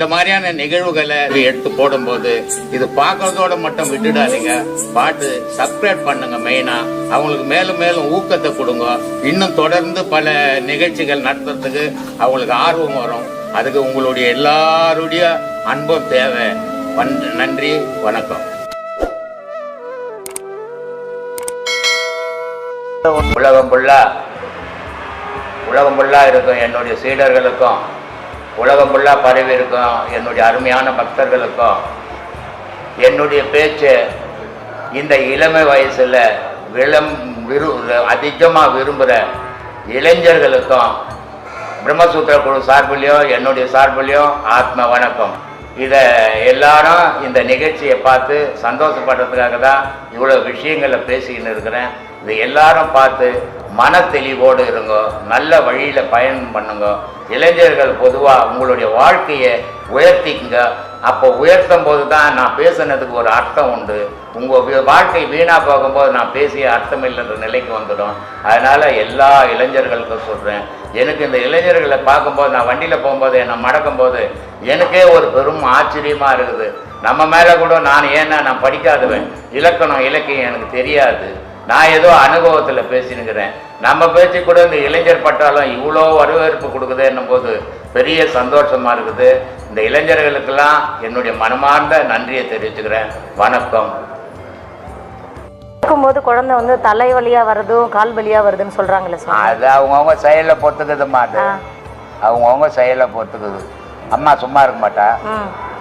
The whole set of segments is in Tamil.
இந்த மாதிரியான நிகழ்வுகளை எடுத்து போடும்போது இது பார்க்கறதோட மட்டும் விட்டுடாதீங்க. பாட்டு சப்ஸ்கிரைப் பண்ணுங்க. மெயினா அவங்களுக்கு மேலும் மேலும் ஊக்கத்தை கொடுங்க. இன்னும் தொடர்ந்து பல நிகழ்ச்சிகள் நடத்துறதுக்கு அவங்களுக்கு ஆர்வம் வரும். அதுக்கு உங்களுடைய எல்லாருடைய அன்பும் தேவை. நன்றி, வணக்கம். உலகம் ஃபுல்லா இருக்கும் என்னுடைய சீடர்களுக்கும், உலகம் ஃபுல்லா பரவி இருக்கும் என்னுடைய அருமையான பக்தர்களுக்கும், என்னுடைய பேச்சு இந்த இளமை வயசுல அதிகமாக விரும்புகிற இளைஞர்களுக்கும் பிரம்மசூத்திர குழு சார்பிலையும் என்னுடைய சார்பிலையும் ஆத்ம வணக்கம். இதை எல்லாரும் இந்த நிகழ்ச்சியை பார்த்து சந்தோஷப்படுறதுக்காக தான் இவ்வளோ விஷயங்களை பேசிக்கின்னு இருக்கிறேன். இது எல்லாரும் பார்த்து மன தெளிவோடு இருங்க, நல்ல வழியில் பயணம் பண்ணுங்க. இளைஞர்கள் பொதுவாக உங்களுடைய வாழ்க்கையை உயர்த்திக்குங்க. அப்போ உயர்த்தும் போது தான் நான் பேசுனதுக்கு ஒரு அர்த்தம் உண்டு. உங்கள் வாழ்க்கை வீணாக போகும்போது நான் பேசிய அர்த்தம் இல்லைன்ற நிலைக்கு வந்துடும். அதனால் எல்லா இளைஞர்களுக்கும் சொல்கிறேன், எனக்கு இந்த இளைஞர்களை பார்க்கும்போது, நான் வண்டியில் போகும்போது என்னை மடக்கும்போது எனக்கே ஒரு பெரும் ஆச்சரியமாக இருக்குது. நம்ம மேலே கூட நான் படிக்காதவன், இலக்கணம் இலக்கியம் எனக்கு தெரியாது, நான் ஏதோ அனுபவத்தில் பேசினுக்கிறேன். நம்ம பேச்சு கூட இந்த இளைஞர் பட்டாலும் இவ்வளோ வரவேற்பு கொடுக்குதுன்னும் போது பெரிய சந்தோஷமாக இருக்குது. இந்த இளைஞர்களுக்கெல்லாம் என்னுடைய மனமார்ந்த நன்றியை தெரிவிச்சுக்கிறேன். வணக்கம். இருக்கும்போது குழந்தை வந்து தலை வலியா வருதும் கால் வலியா வருதுன்னு சொல்றாங்களே சார், அது அவங்கவுங்க செயலை பொறுத்துக்குதுமா. அது அவங்கவுங்க செயலை பொறுத்துக்குது. அம்மா சும்மா இருக்க மாட்டா,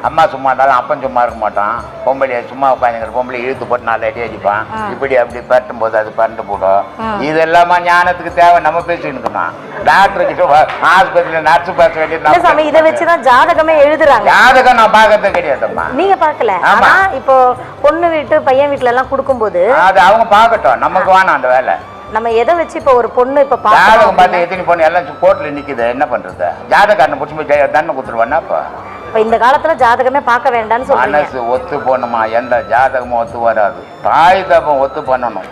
அம்மா சும்மா இருந்தாலும் அப்பன் சும்மா இருக்க மாட்டான். பொம்பளையை சும்மா உட்காந்துங்கிற பொம்பளை இழுத்து போட்டு 4 அடி அடிப்பான். இப்படி அப்படி பரட்டும் போது அது பரண்டு போடும். இது எல்லாமா ஞானத்துக்கு தேவை. நம்ம பேசிக்கணும். டாக்டர் கிட்ட ஆஸ்பத்திரியில நர்ஸ் பேச வேண்டியது. இதை வச்சுதான் ஜாதகமே எழுதுறாங்க. ஜாதகம் நான் பார்க்கறது கிடையாதும்மா. நீங்க பாக்கல? ஆமா, இப்போ பொண்ணு வீட்டு பையன் வீட்டுல எல்லாம் கொடுக்கும்போது அது அவங்க பார்க்கட்டும், நமக்கு வேணாம் அந்த வேலை. நம்ம எதை வச்சு இப்போ ஒரு பொண்ணு இப்ப ஜாதகம் பார்த்து எத்தனை பொண்ணு எல்லாம் கோர்ட்ல நிக்குது, என்ன பண்றது? ஜாதகாரனை பிடிச்சி போய் தண்டனை கொடுத்துருவானா? இப்ப இந்த காலத்துல ஜாதகமே பார்க்க வேண்டாம்னு சொல்றீங்க. மனசு ஒத்து போகணுமா? எந்த ஜாதகமும் ஒத்து வராது. தாய் தப்பம் ஒத்து பண்ணணும்.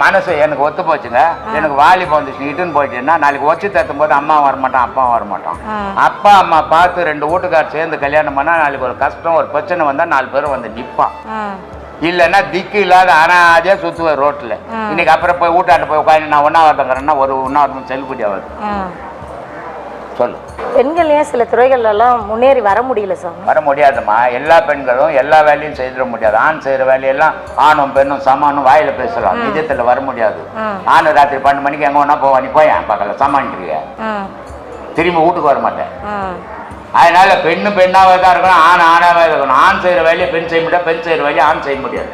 மனசு எனக்கு ஒத்து போச்சுங்க, எனக்கு வாலிபம் வந்துச்சு, இட்டுன்னு போயிட்டுன்னா நாளைக்கு ஒச்சு தத்தும் போது அம்மா வரமாட்டான், அப்பா வரமாட்டான். அப்பா அம்மா பார்த்து 2 வீட்டுக்கார் சேர்ந்து கல்யாணம் பண்ணா நாளைக்கு ஒரு கஷ்டம் ஒரு பிரச்சனை வந்தா 4 பேரும் வந்து நிற்பான். இல்லைன்னா திக்கு இல்லாத அனாதே சுத்துவேன் ரோட்ல. இன்னைக்கு அப்புறம் போய் வீட்டாண்ட போய் உட்காந்து நான் ஒன்னாவதுங்கிறேன்னா ஒரு ஒன்னாவது செல்லுபடி ஆகுது. சொல்லு. பெண்கள் ஏன் சில துறைகள் எல்லாம் முன்னேறி வர முடியல சார்? வர முடியாதுமா. எல்லா பெண்களும் எல்லா வேலையும் செய்திட முடியாது. ஆண் செய்யற வேலையெல்லாம் ஆணும் பெண்ணும் சமானும் வாயில பேசலாம், நிஜத்துல வர முடியாது. ஆணு ராத்திரி 12 மணிக்கு எங்க ஒன்னா போவா, நீ போய் பார்க்கல சமாளிக்கிறிய, திரும்பி வீட்டுக்கு வர மாட்டேன். அதனால பெண்ணு பெண்ணாவே தான் இருக்கணும், ஆண் ஆணாவே இருக்கணும். ஆண் செய்யற வேலையை பெண் செய்ய முடியாது, பெண் செய்யற வேலையை ஆண் செய்ய முடியாது.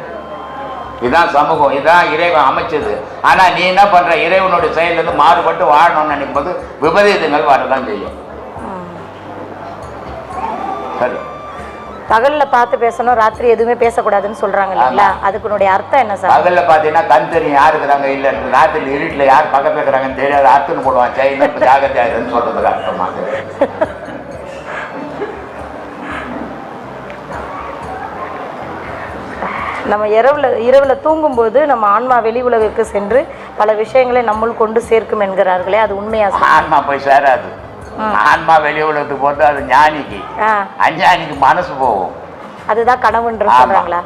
இதுதான் சமூகம், இதுதான் இறைவன் அமைச்சது. ஆனா நீ என்ன பண்ற? இறைவனுடைய செயலிருந்து மாறுபட்டு வாழணும்னு நினைக்கும் போது விபரீதங்கள் வரதான் செய்யும். சரி, பகல்ல பார்த்து பேசணும், ராத்திரி எதுவுமே பேசக்கூடாதுன்னு சொல்றாங்க இல்லைங்களா? அதுக்குனுடைய அர்த்தம் என்ன சார்? பகல்ல பாத்தீங்கன்னா கண் தெரியும் யாரு இருக்கிறாங்க இல்ல, ராத்திரி இருட்டுல யார் பக்கத்துல இருக்கிறாங்கன்னு தெரியாது, அர்த்தம் போடுவான். சைனா ஜாகிரதையாருன்னு சொல்றதுக்கு அர்த்தமா? நம்ம இரவுல தூங்கும்போது நம்ம ஆன்மா வெளி உலகிற்கு சென்று பல விஷயங்களை நம்மளும் கொண்டு சேர்க்கும் என்கிறார்களே, அது உண்மையா? ஆன்மா போய் சேராது. ஆன்மா வெளி உலகத்துக்கு போட்டு அது ஞானிக்கு, அஞ்ஞானிக்கு மனசு போகும். அதுதான் கனவுன்ற சொல்றாங்களா?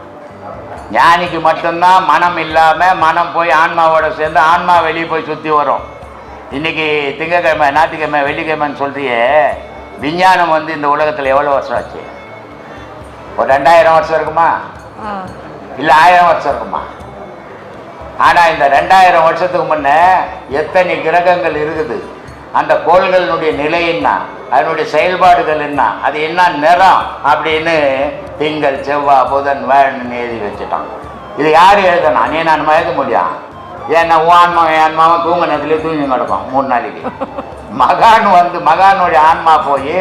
ஞானிக்கு மட்டும்தான் மனம் இல்லாம மனம் போய் ஆன்மாவோட சேர்ந்து ஆன்மா வெளியே போய் சுத்தி வரும். இன்னைக்கு திங்கக்கிழமை ஞாயிற்றுக்கிழமை வெள்ளிக்கிழமைன்னு சொல்றியே, விஞ்ஞானம் வந்து இந்த உலகத்துல எவ்வளவு வருஷம் ஆச்சு? ஒரு 2000 வருஷம் இருக்குமா? இல்ல 1000 வருஷம் இருக்குமா? ஆனா இந்த 2000 வருஷத்துக்கு முன்ன எத்தனை கிரகங்கள் இருக்குது, அந்த கோள்களினுடைய நிலை என்ன, அதனுடைய செயல்பாடுகள் என்ன, அது என்ன நிறம் அப்படின்னு திங்கள் செவ்வாய் புதன் வேணுன்னு எழுதி வச்சுட்டான். இது யாரு எழுதணும்? நீ நான் எழுத முடியும்? ஏன்னா ஆன்மாவும் தூங்க நேரத்துலேயே தூங்கி கிடக்கும் 3 நாளைக்கு. மகானுடைய ஆன்மா போய்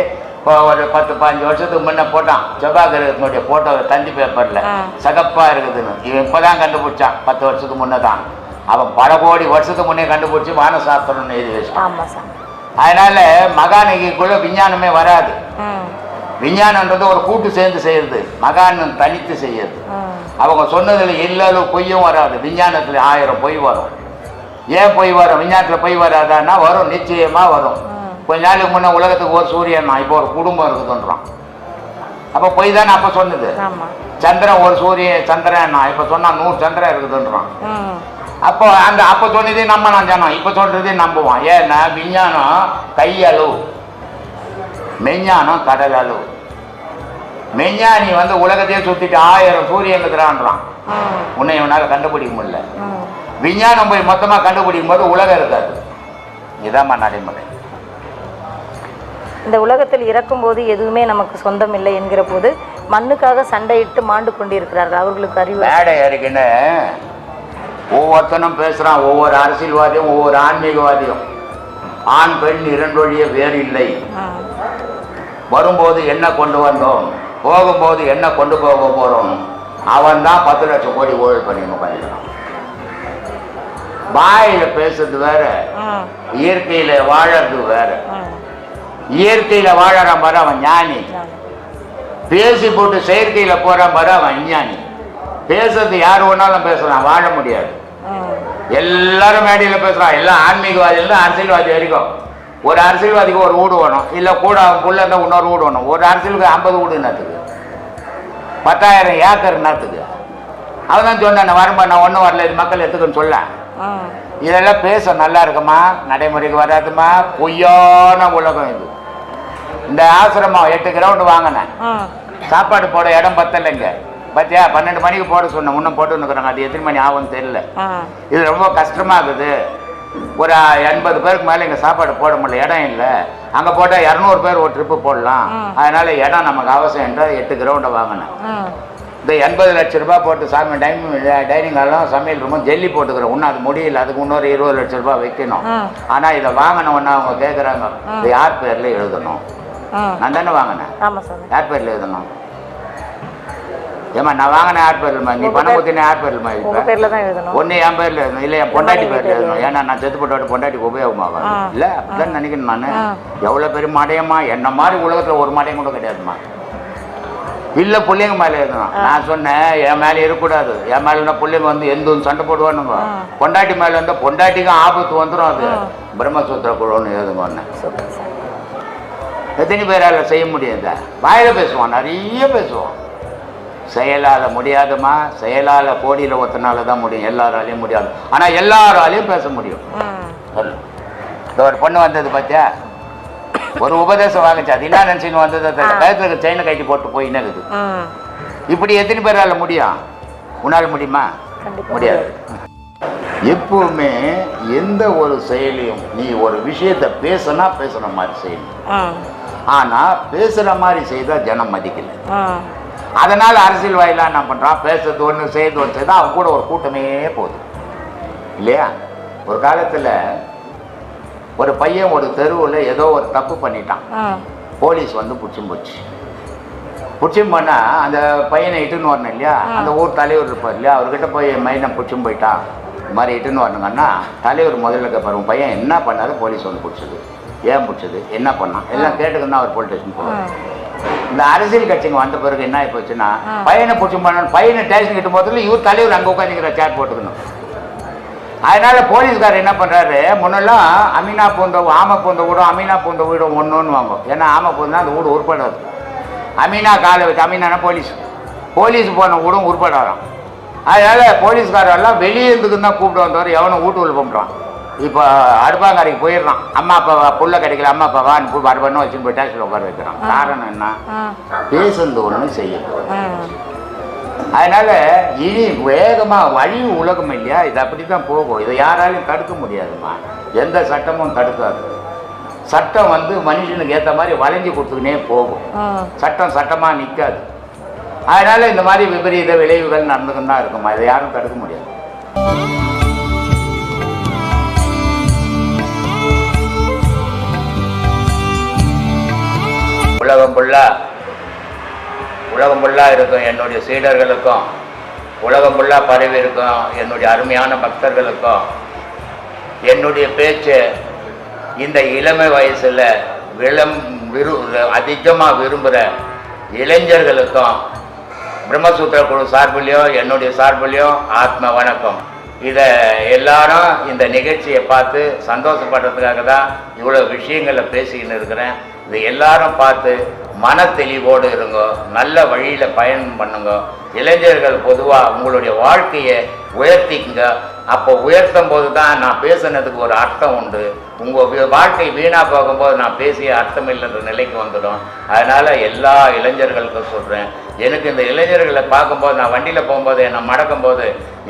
ஒரு 10-15 வருஷத்துக்கு முன்ன போட்டான் செவ்வாய் கிரகத்தினுடைய போட்டோ தந்தி பேப்பர்ல சகப்பா இருக்குதுன்னு. இவன் இப்பதான் கண்டுபிடிச்சான், 10 வருஷத்துக்கு முன்னதான். அவன் பல கோடி வருஷத்துக்கு முன்னே கண்டுபிடிச்சி வானசாஸ்திரம்னு எழுதி வச்சான். அதனால மகானிக்குள்ள விஞ்ஞானமே வராது. விஞ்ஞானன்றது ஒரு கூட்டு சேர்ந்து செய்யறது, மகான் தனித்து செய்யறது. அவங்க சொன்னதுல இல்ல பொய்யும் வராது. விஞ்ஞானத்துல 1000 பொய் வரும். ஏன் பொய் வரும்? விஞ்ஞானத்துல பொய் வராதான்னா வரும், நிச்சயமா வரும். கொஞ்ச நாளுக்கு முன்னே உலகத்துக்கு ஒரு சூரியன் இப்போ ஒரு குடும்பம் இருக்குதுன்றான். அப்போ பொய் தானே அப்போ சொன்னது. சந்திரன் ஒரு சந்திரன் இப்போ சொன்னா 100 சந்திரன் இருக்குதுன்றான். அப்போ அப்போ சொன்னதே நம்ம நான் ஜனம் இப்போ சொல்றதே நம்புவான். ஏன்னா விஞ்ஞானம் கையளவு, மெஞ்ஞானம் கடல் அளவு. மெஞ்ஞானி உலகத்தையே சுத்திட்டு 1000 சூரியன் இருக்கிறான்றான். உன்னை இவனால கண்டுபிடிக்க முடியல. விஞ்ஞானம் போய் மொத்தமா கண்டுபிடிக்கும் போது உலகம் இருக்காது. இதாம்மா நடைமுறை. இந்த உலகத்தில் இறக்கும் போது எதுவுமே நமக்கு சொந்தம் இல்லை என்கிற போது மண்ணுக்காக சண்டையிட்டு மாண்டு கொண்டிருக்கிறார்கள். அவர்களுக்கு அறிவு மேடை அறிக்கைன்னு ஒவ்வொருத்தனும் பேசுறான். ஒவ்வொரு அரசியல்வாதியும் ஒவ்வொரு ஆன்மீகவாதியும் ஆண் பெண் 2 வழியே வேறு இல்லை. வரும்போது என்ன கொண்டு வந்தோம், போகும்போது என்ன கொண்டு போக போறோம். அவன் தான் 10 லட்சம் கோடி ஊழல் பண்ணிக்கணும் பண்ணிக்கிறான். வாயில பேசுறது வேற, இயற்கையில வாழறது வேற. இயற்கையில வாழறான் பாரு அவன் ஞானி, பேசி போட்டு செயற்கையில போறான் பாரு அவன் அஞ்ஞானி. பேசுறது யாரு ஒன்னாலும் பேசுறான், வாழ முடியாது. எல்லாரும் மேடையில பேசுறான். எல்லாம் ஆன்மீகவாதிகள் தான் அரசியல்வாதி வரைக்கும். ஒரு அரசியல்வாதிக்கு ஒரு வீடு வேணும், இல்ல கூட அவன் புள்ள இருந்தா இன்னொரு வீடு வேணும். ஒரு அரசியலுக்கு 50 வீடு என்னத்துக்கு, 10,000 ஏக்கர் என்னத்துக்கு? அவன் தான் சொன்னான் வரும்பா நான் ஒன்றும் வரல, இது மக்கள் எடுத்துக்கன்னு சொல்ல. இதெல்லாம் பேச நல்லா இருக்குமா, நடைமுறைக்கு வராதுமா. பொய்யான உலகம் இது. இந்த ஆசிரமம் 8 கிரவுண்டு வாங்கினேன், சாப்பாடு போட இடம் பத்தலைங்க. பத்தியா 12 மணிக்கு போட சொன்னேன், இன்னும் போட்டு நிற்கிறாங்க. அது எத்தனை மணி ஆகும்னு தெரியல. இது ரொம்ப கஷ்டமா இருக்குது. ஒரு 80 பேருக்கு மேலே இங்கே சாப்பாடு போட முடியல, இடம் இல்லை. அங்கே போட்டால் 200 பேர் ஒரு ட்ரிப்பு போடலாம். அதனால இடம் நமக்கு அவசியம் என்ற 8 கிரவுண்டை வாங்கினேன். இந்த 80 லட்ச ரூபாய் போட்டு சாமி டைனிங் ஹாலும் சமையல் ரூமும் ஜெல்லி போட்டுக்கிறோம். இன்னும் அது முடியல, அதுக்கு இன்னொரு 20 லட்ச ரூபாய் வைக்கணும். ஆனால் இதை வாங்கின ஒன்று அவங்க கேட்குறாங்க, இது யார் பேரில் எழுதணும்? நான் தானே வாங்கினேன், யார் பேரில் எழுதணும்? ஏமா நான் வாங்கின யார் பேர்லமா, நீ பணம் ஊற்றின யார் பேர்லமா? ஒன்று என் பேரில் எழுதணும், இல்லை என் பொண்டாட்டி பேரில் எழுதணும். ஏன்னா நான் செத்து போட்டோட பொண்டாட்டிக்கு உபயோகமாகும். இல்லை அப்படிதான் நினைக்கணும். நான் எவ்வளோ பெரிய மடையம்மா, என்ன மாதிரி உலகத்தில் ஒரு மடையும் கூட கிடையாதுமா. இல்லை பிள்ளைங்க மேலே எழுதணும். நான் சொன்னேன் என் மேலே இருக்கக்கூடாது. என் மேலே பிள்ளைங்க எந்த சண்டை போடுவானுங்க. பொண்டாட்டி மேலே இருந்தால் பொண்டாட்டிக்கும் ஆபத்து வந்துடும். அது பிரம்மசூத்திர குழுன்னு எழுதுங்க. எத்தனை பேரால் செய்ய முடியாது? வாயில பேசுவான், நிறைய பேசுவான். செயலால் முடியாதுமா. செயலால் கோடியில் ஒத்தனால தான் முடியும், எல்லாராலையும் முடியாது. ஆனால் எல்லாராலையும் பேச முடியும். இந்த ஒரு பொண்ணு வந்தது பார்த்தியா, ஒரு உபதேசம் வாங்கிச்சு. அது என்ன நினைச்சுன்னு வந்தது, கழுத்துக்கு செயினை கட்டி போட்டு போய் என்னது. இப்படி எத்தனை பேரால முடியும்? உன்னால் முடியுமா? முடியாது. எப்பவுமே எந்த ஒரு செயலையும் நீ ஒரு விஷயத்தை பேசினா பேசுற மாதிரி செய்யணும். ஆனா பேசுற மாதிரி செய்தா ஜனம் மதிக்கல. அதனால அரசியல்வாதிலாம் என்ன பண்றான், பேசுறது ஒன்று செய்து ஒன்று செய்தா அவன் கூட ஒரு கூட்டமே போகுது இல்லையா? ஒரு காலத்துல ஒரு பையன் ஒரு தெருவில் ஏதோ ஒரு தப்பு பண்ணிட்டான். போலீஸ் பிடிச்சும் போச்சு. பிடிச்சும் போனா அந்த பையனை இட்டுன்னு வரணும் இல்லையா? அந்த ஊர் தலைவர் இருப்பார் இல்லையா, அவர்கிட்ட போய் மைனை பிடிச்சும் போயிட்டான், இது மாதிரி இட்டுன்னு வரணுங்கன்னா தலைவர் முதல்ல கேட்பாரு, பையன் என்ன பண்ணாரு, போலீஸ் பிடிச்சது, ஏன் பிடிச்சது, என்ன பண்ணான், எல்லாம் கேட்டுக்குன்னா அவர் போலீஸ் ஸ்டேஷன் போவார். இந்த அரசியல் கட்சிங்க வந்த பிறகு என்ன ஆகி போச்சுன்னா, பையனை பிடிச்சும் பண்ணணும், பையனை ஸ்டேஷன் கிட்ட போதில் இவர் தலைவர் அங்கே உட்காந்துக்கிற சேர் போட்டுக்கணும். அதனால போலீஸ்காரர் என்ன பண்றாரு, முன்னெல்லாம் அமீனா பூந்த ஆமை பூந்த வீடும் அமீனா பூந்த வீடும் ஒன்றுன்னு வாங்கும். ஏன்னா ஆமை பூந்தா அந்த வீடு உருப்படாது. அமீனா காலை வச்சு, அமீனானா போலீஸ் போன வீடும் உருப்படாதான். அதனால போலீஸ்காரெல்லாம் வெளியே இருந்துக்கு தான் கூப்பிட்டு வந்தவர், எவனும் வீட்டு உள்ள பண்ணுறான். இப்போ அடுப்பாங்கரைக்கு போயிடுறான், அம்மா அப்பா புள்ள கிடைக்கல, அம்மா அப்பா வான்னு கூப்பிட்டு அடுப்பான்னு வச்சுன்னு போய் டேக்ஸில் உட்கார வைக்கிறான். காரணம் என்ன, பேசுறது ஒன்று செய்யணும். அதனால இனி வேகமா வழி உலகம் இல்லையா, இது அப்படித்தான் போகும். இதை யாராலையும் தடுக்க முடியாதுமா, எந்த சட்டமும் தடுக்காது. சட்டம் மனுஷனுக்கு ஏற்ற மாதிரி வளைஞ்சு கொடுத்துக்கினே போகும். சட்டம் சட்டமா நிற்காது. அதனால இந்த மாதிரி விபரீத விளைவுகள் நடந்துக்கிட்டு தான் இருக்குமா, இதை யாரும் தடுக்க முடியாது. உலகம் ஃபுல்லாக இருக்கும் என்னுடைய சீடர்களுக்கும், உலகம் ஃபுல்லாக பரவி இருக்கும் என்னுடைய அருமையான பக்தர்களுக்கும், என்னுடைய பேச்சு இந்த இளமை வயசில் அதிகமாக விரும்புகிற இளைஞர்களுக்கும் பிரம்மசூத்திர குழு சார்பிலையும் என்னுடைய சார்பிலையும் ஆத்ம வணக்கம். இதை எல்லாரும் இந்த நிகழ்ச்சியை பார்த்து சந்தோஷப்படுறதுக்காக தான் இவ்வளோ விஷயங்களை பேசிக்கின்னு இருக்கிறேன். இது எல்லாரும் பார்த்து மன தெளிவோடு இருங்க, நல்ல வழியில் பயணம் பண்ணுங்க. இளைஞர்கள் பொதுவாக உங்களுடைய வாழ்க்கையை உயர்த்திக்குங்க. அப்போ உயர்த்தும் போது தான் நான் பேசுனதுக்கு ஒரு அர்த்தம் உண்டு. உங்கள் வாழ்க்கை வீணாக போகும்போது நான் பேசிய அர்த்தம் இல்லைன்ற நிலைக்கு வந்துடும். அதனால் எல்லா இளைஞர்களுக்கும் சொல்கிறேன், எனக்கு இந்த இளைஞர்களை பார்க்கும்போது நான் வண்டியில் போகும்போது என்னை மடக்கும்போது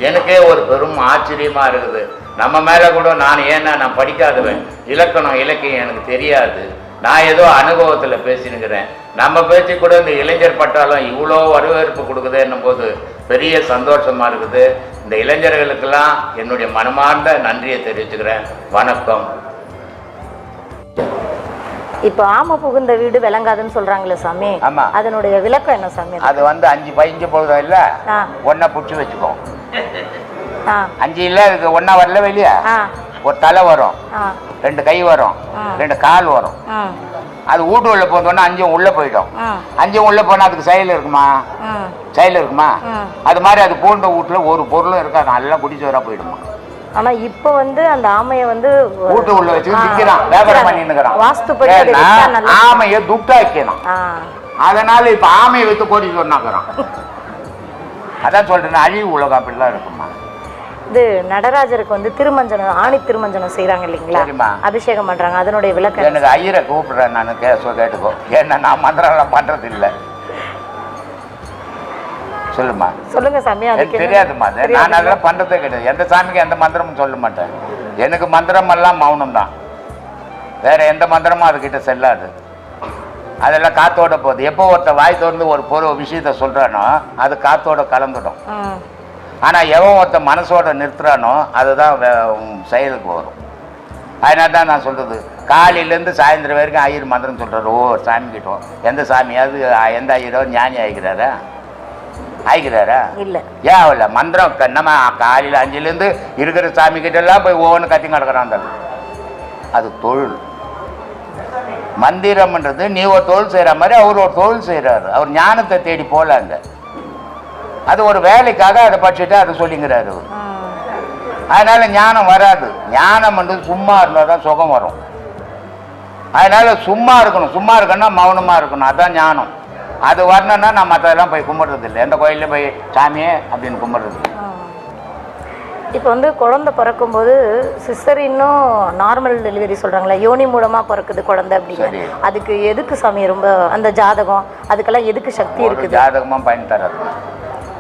எனக்கே ஒரு பெரும் ஆச்சரியமாக இருக்குது. நம்ம மேலே கூட நான் படிக்காதவன், இலக்கணம் இலக்கியம் எனக்கு தெரியாது, நான் ஏதோ அனுபவத்தில் பேசினுக்கிறேன். நம்ம பேச்சு கூட இந்த இளைஞர் பட்டாலும் இவ்வளோ வரவேற்பு கொடுக்குதுன்னும் போது பெரிய சந்தோஷமாக இருக்குது. இந்த இளைஞர்களுக்கெல்லாம் என்னுடைய மனமார்ந்த நன்றியை தெரிவிச்சுக்கிறேன். வணக்கம். இப்போ ஆமை புகுந்த வீடு விளங்காதுன்னு சொல்றாங்களே சாமி, ஆமா, அதனுடைய விளக்கம் என்ன சாமி? அது 5 15 பொழுதும் இல்லை, ஒன்றை பிடிச்சி வச்சுக்கோ. 5 இல்லை, அதுக்கு ஒன்றா வரல வெளியே. ஒரு தலை வரும், 2 கை வரும், 2 கால் வரும். அது வீட்டு உள்ள போனோன்னா 5 உள்ள போயிடும். 5 உள்ள போனால் அதுக்கு செயல் இருக்குமா? செயல் இருக்குமா? அது மாதிரி அது போன்ற வீட்டுல ஒரு பொருளும் இருக்காது, நல்லா குடிச்சு வர போயிடுமா. ஆனா இப்ப அந்த ஆமையை வீட்டு உள்ள வச்சு விற்கிறான், வியாபாரம் பண்ணிருக்கிறான். வாஸ்துபடி ஆமையை துட்டாக்கணும். அதனால இப்ப ஆமையை வித்து கோடி சொன்னாக்குறான். அதான் சொல்றேன், அழிவு உலகம் அப்படிலாம் இருக்குமா. இது நடராஜருக்கு திருமஞ்சனம், ஆணி திருமஞ்சனம் செய்யறாங்க இல்லைங்களா, அபிஷேகம் பண்றாங்க, அதனுடைய விளக்கம். எனக்கு ஐயரை கூப்பிடுறேன், நான் கேட்டுக்கோ. ஏன்னா நான் மந்திரம் பண்றது இல்லை. சொல்லுமா. சொல்லுங்க சாமி. எனக்கு தெரியாதுமா, நான் அதெல்லாம் பண்றதே கிடையாது. எந்த சாமிக்கு எந்த மந்திரமும் சொல்ல மாட்டேன். எனக்கு மந்திரம் எல்லாம் மௌனம் தான், வேற எந்த மந்திரமும் அதுக்கிட்ட செல்லாது. அதெல்லாம் காத்தோட போகுது. எப்போ ஒருத்த வாய் திறந்து ஒரு விஷயத்த சொல்றானோ அது காத்தோட கலந்துடும். ஆனா எவன் ஒருத்த மனசோட நிறுத்துறானோ அதுதான் செயலுக்கு வரும். அதனால தான் நான் சொல்றது, காலையிலேருந்து சாயந்தரம் வரைக்கும் ஐயர் மந்திரம் சொல்றாரு. சாமி கிட்டோம். எந்த சாமியாவது எந்த ஐயரோ ஞானி ஆகிக்கிறாரா இல்ல? ஏன் இல்ல, மந்திரம் நம்ம காலையில் 5லேருந்து இருக்கிற சாமி கிட்ட எல்லாம் போய் ஒவ்வொன்று கத்தி கிடக்கிறான். அது தொழில். மந்திரம்ன்றது நீ ஒரு தொழில் செய்யற மாதிரி அவர் ஒரு தொழில் செய்யறாரு. அவர் ஞானத்தை தேடி போலாங்க. அது ஒரு வேலைக்காக அதை படிச்சுட்டு அதை சொல்லிங்கிறாரு அவர். அதனால ஞானம் வராது. ஞானம் சும்மா இருந்தால் தான் சுகம் வரும். அதனால சும்மா இருக்கணும். சும்மா இருக்கணும்னா மௌனமா இருக்கணும், அதான் ஞானம். அது வரணும்னா நான் மற்றதெல்லாம் போய் கும்பிடுறது இல்லை. எந்த கோயிலையும் போய் சாமியே அப்படின்னு கும்பிடுறது. இப்போ குழந்தை பிறக்கும்போது சிஸ்டர் இன்னும் நார்மல் டெலிவரி சொல்றாங்களா, யோனி மூலமா பிறக்குது குழந்தை அப்படின்னு. அதுக்கு எதுக்கு சாமி ரொம்ப அந்த ஜாதகம், அதுக்கெல்லாம் எதுக்கு சக்தி இருக்குது? ஜாதகமா பயன் தராது.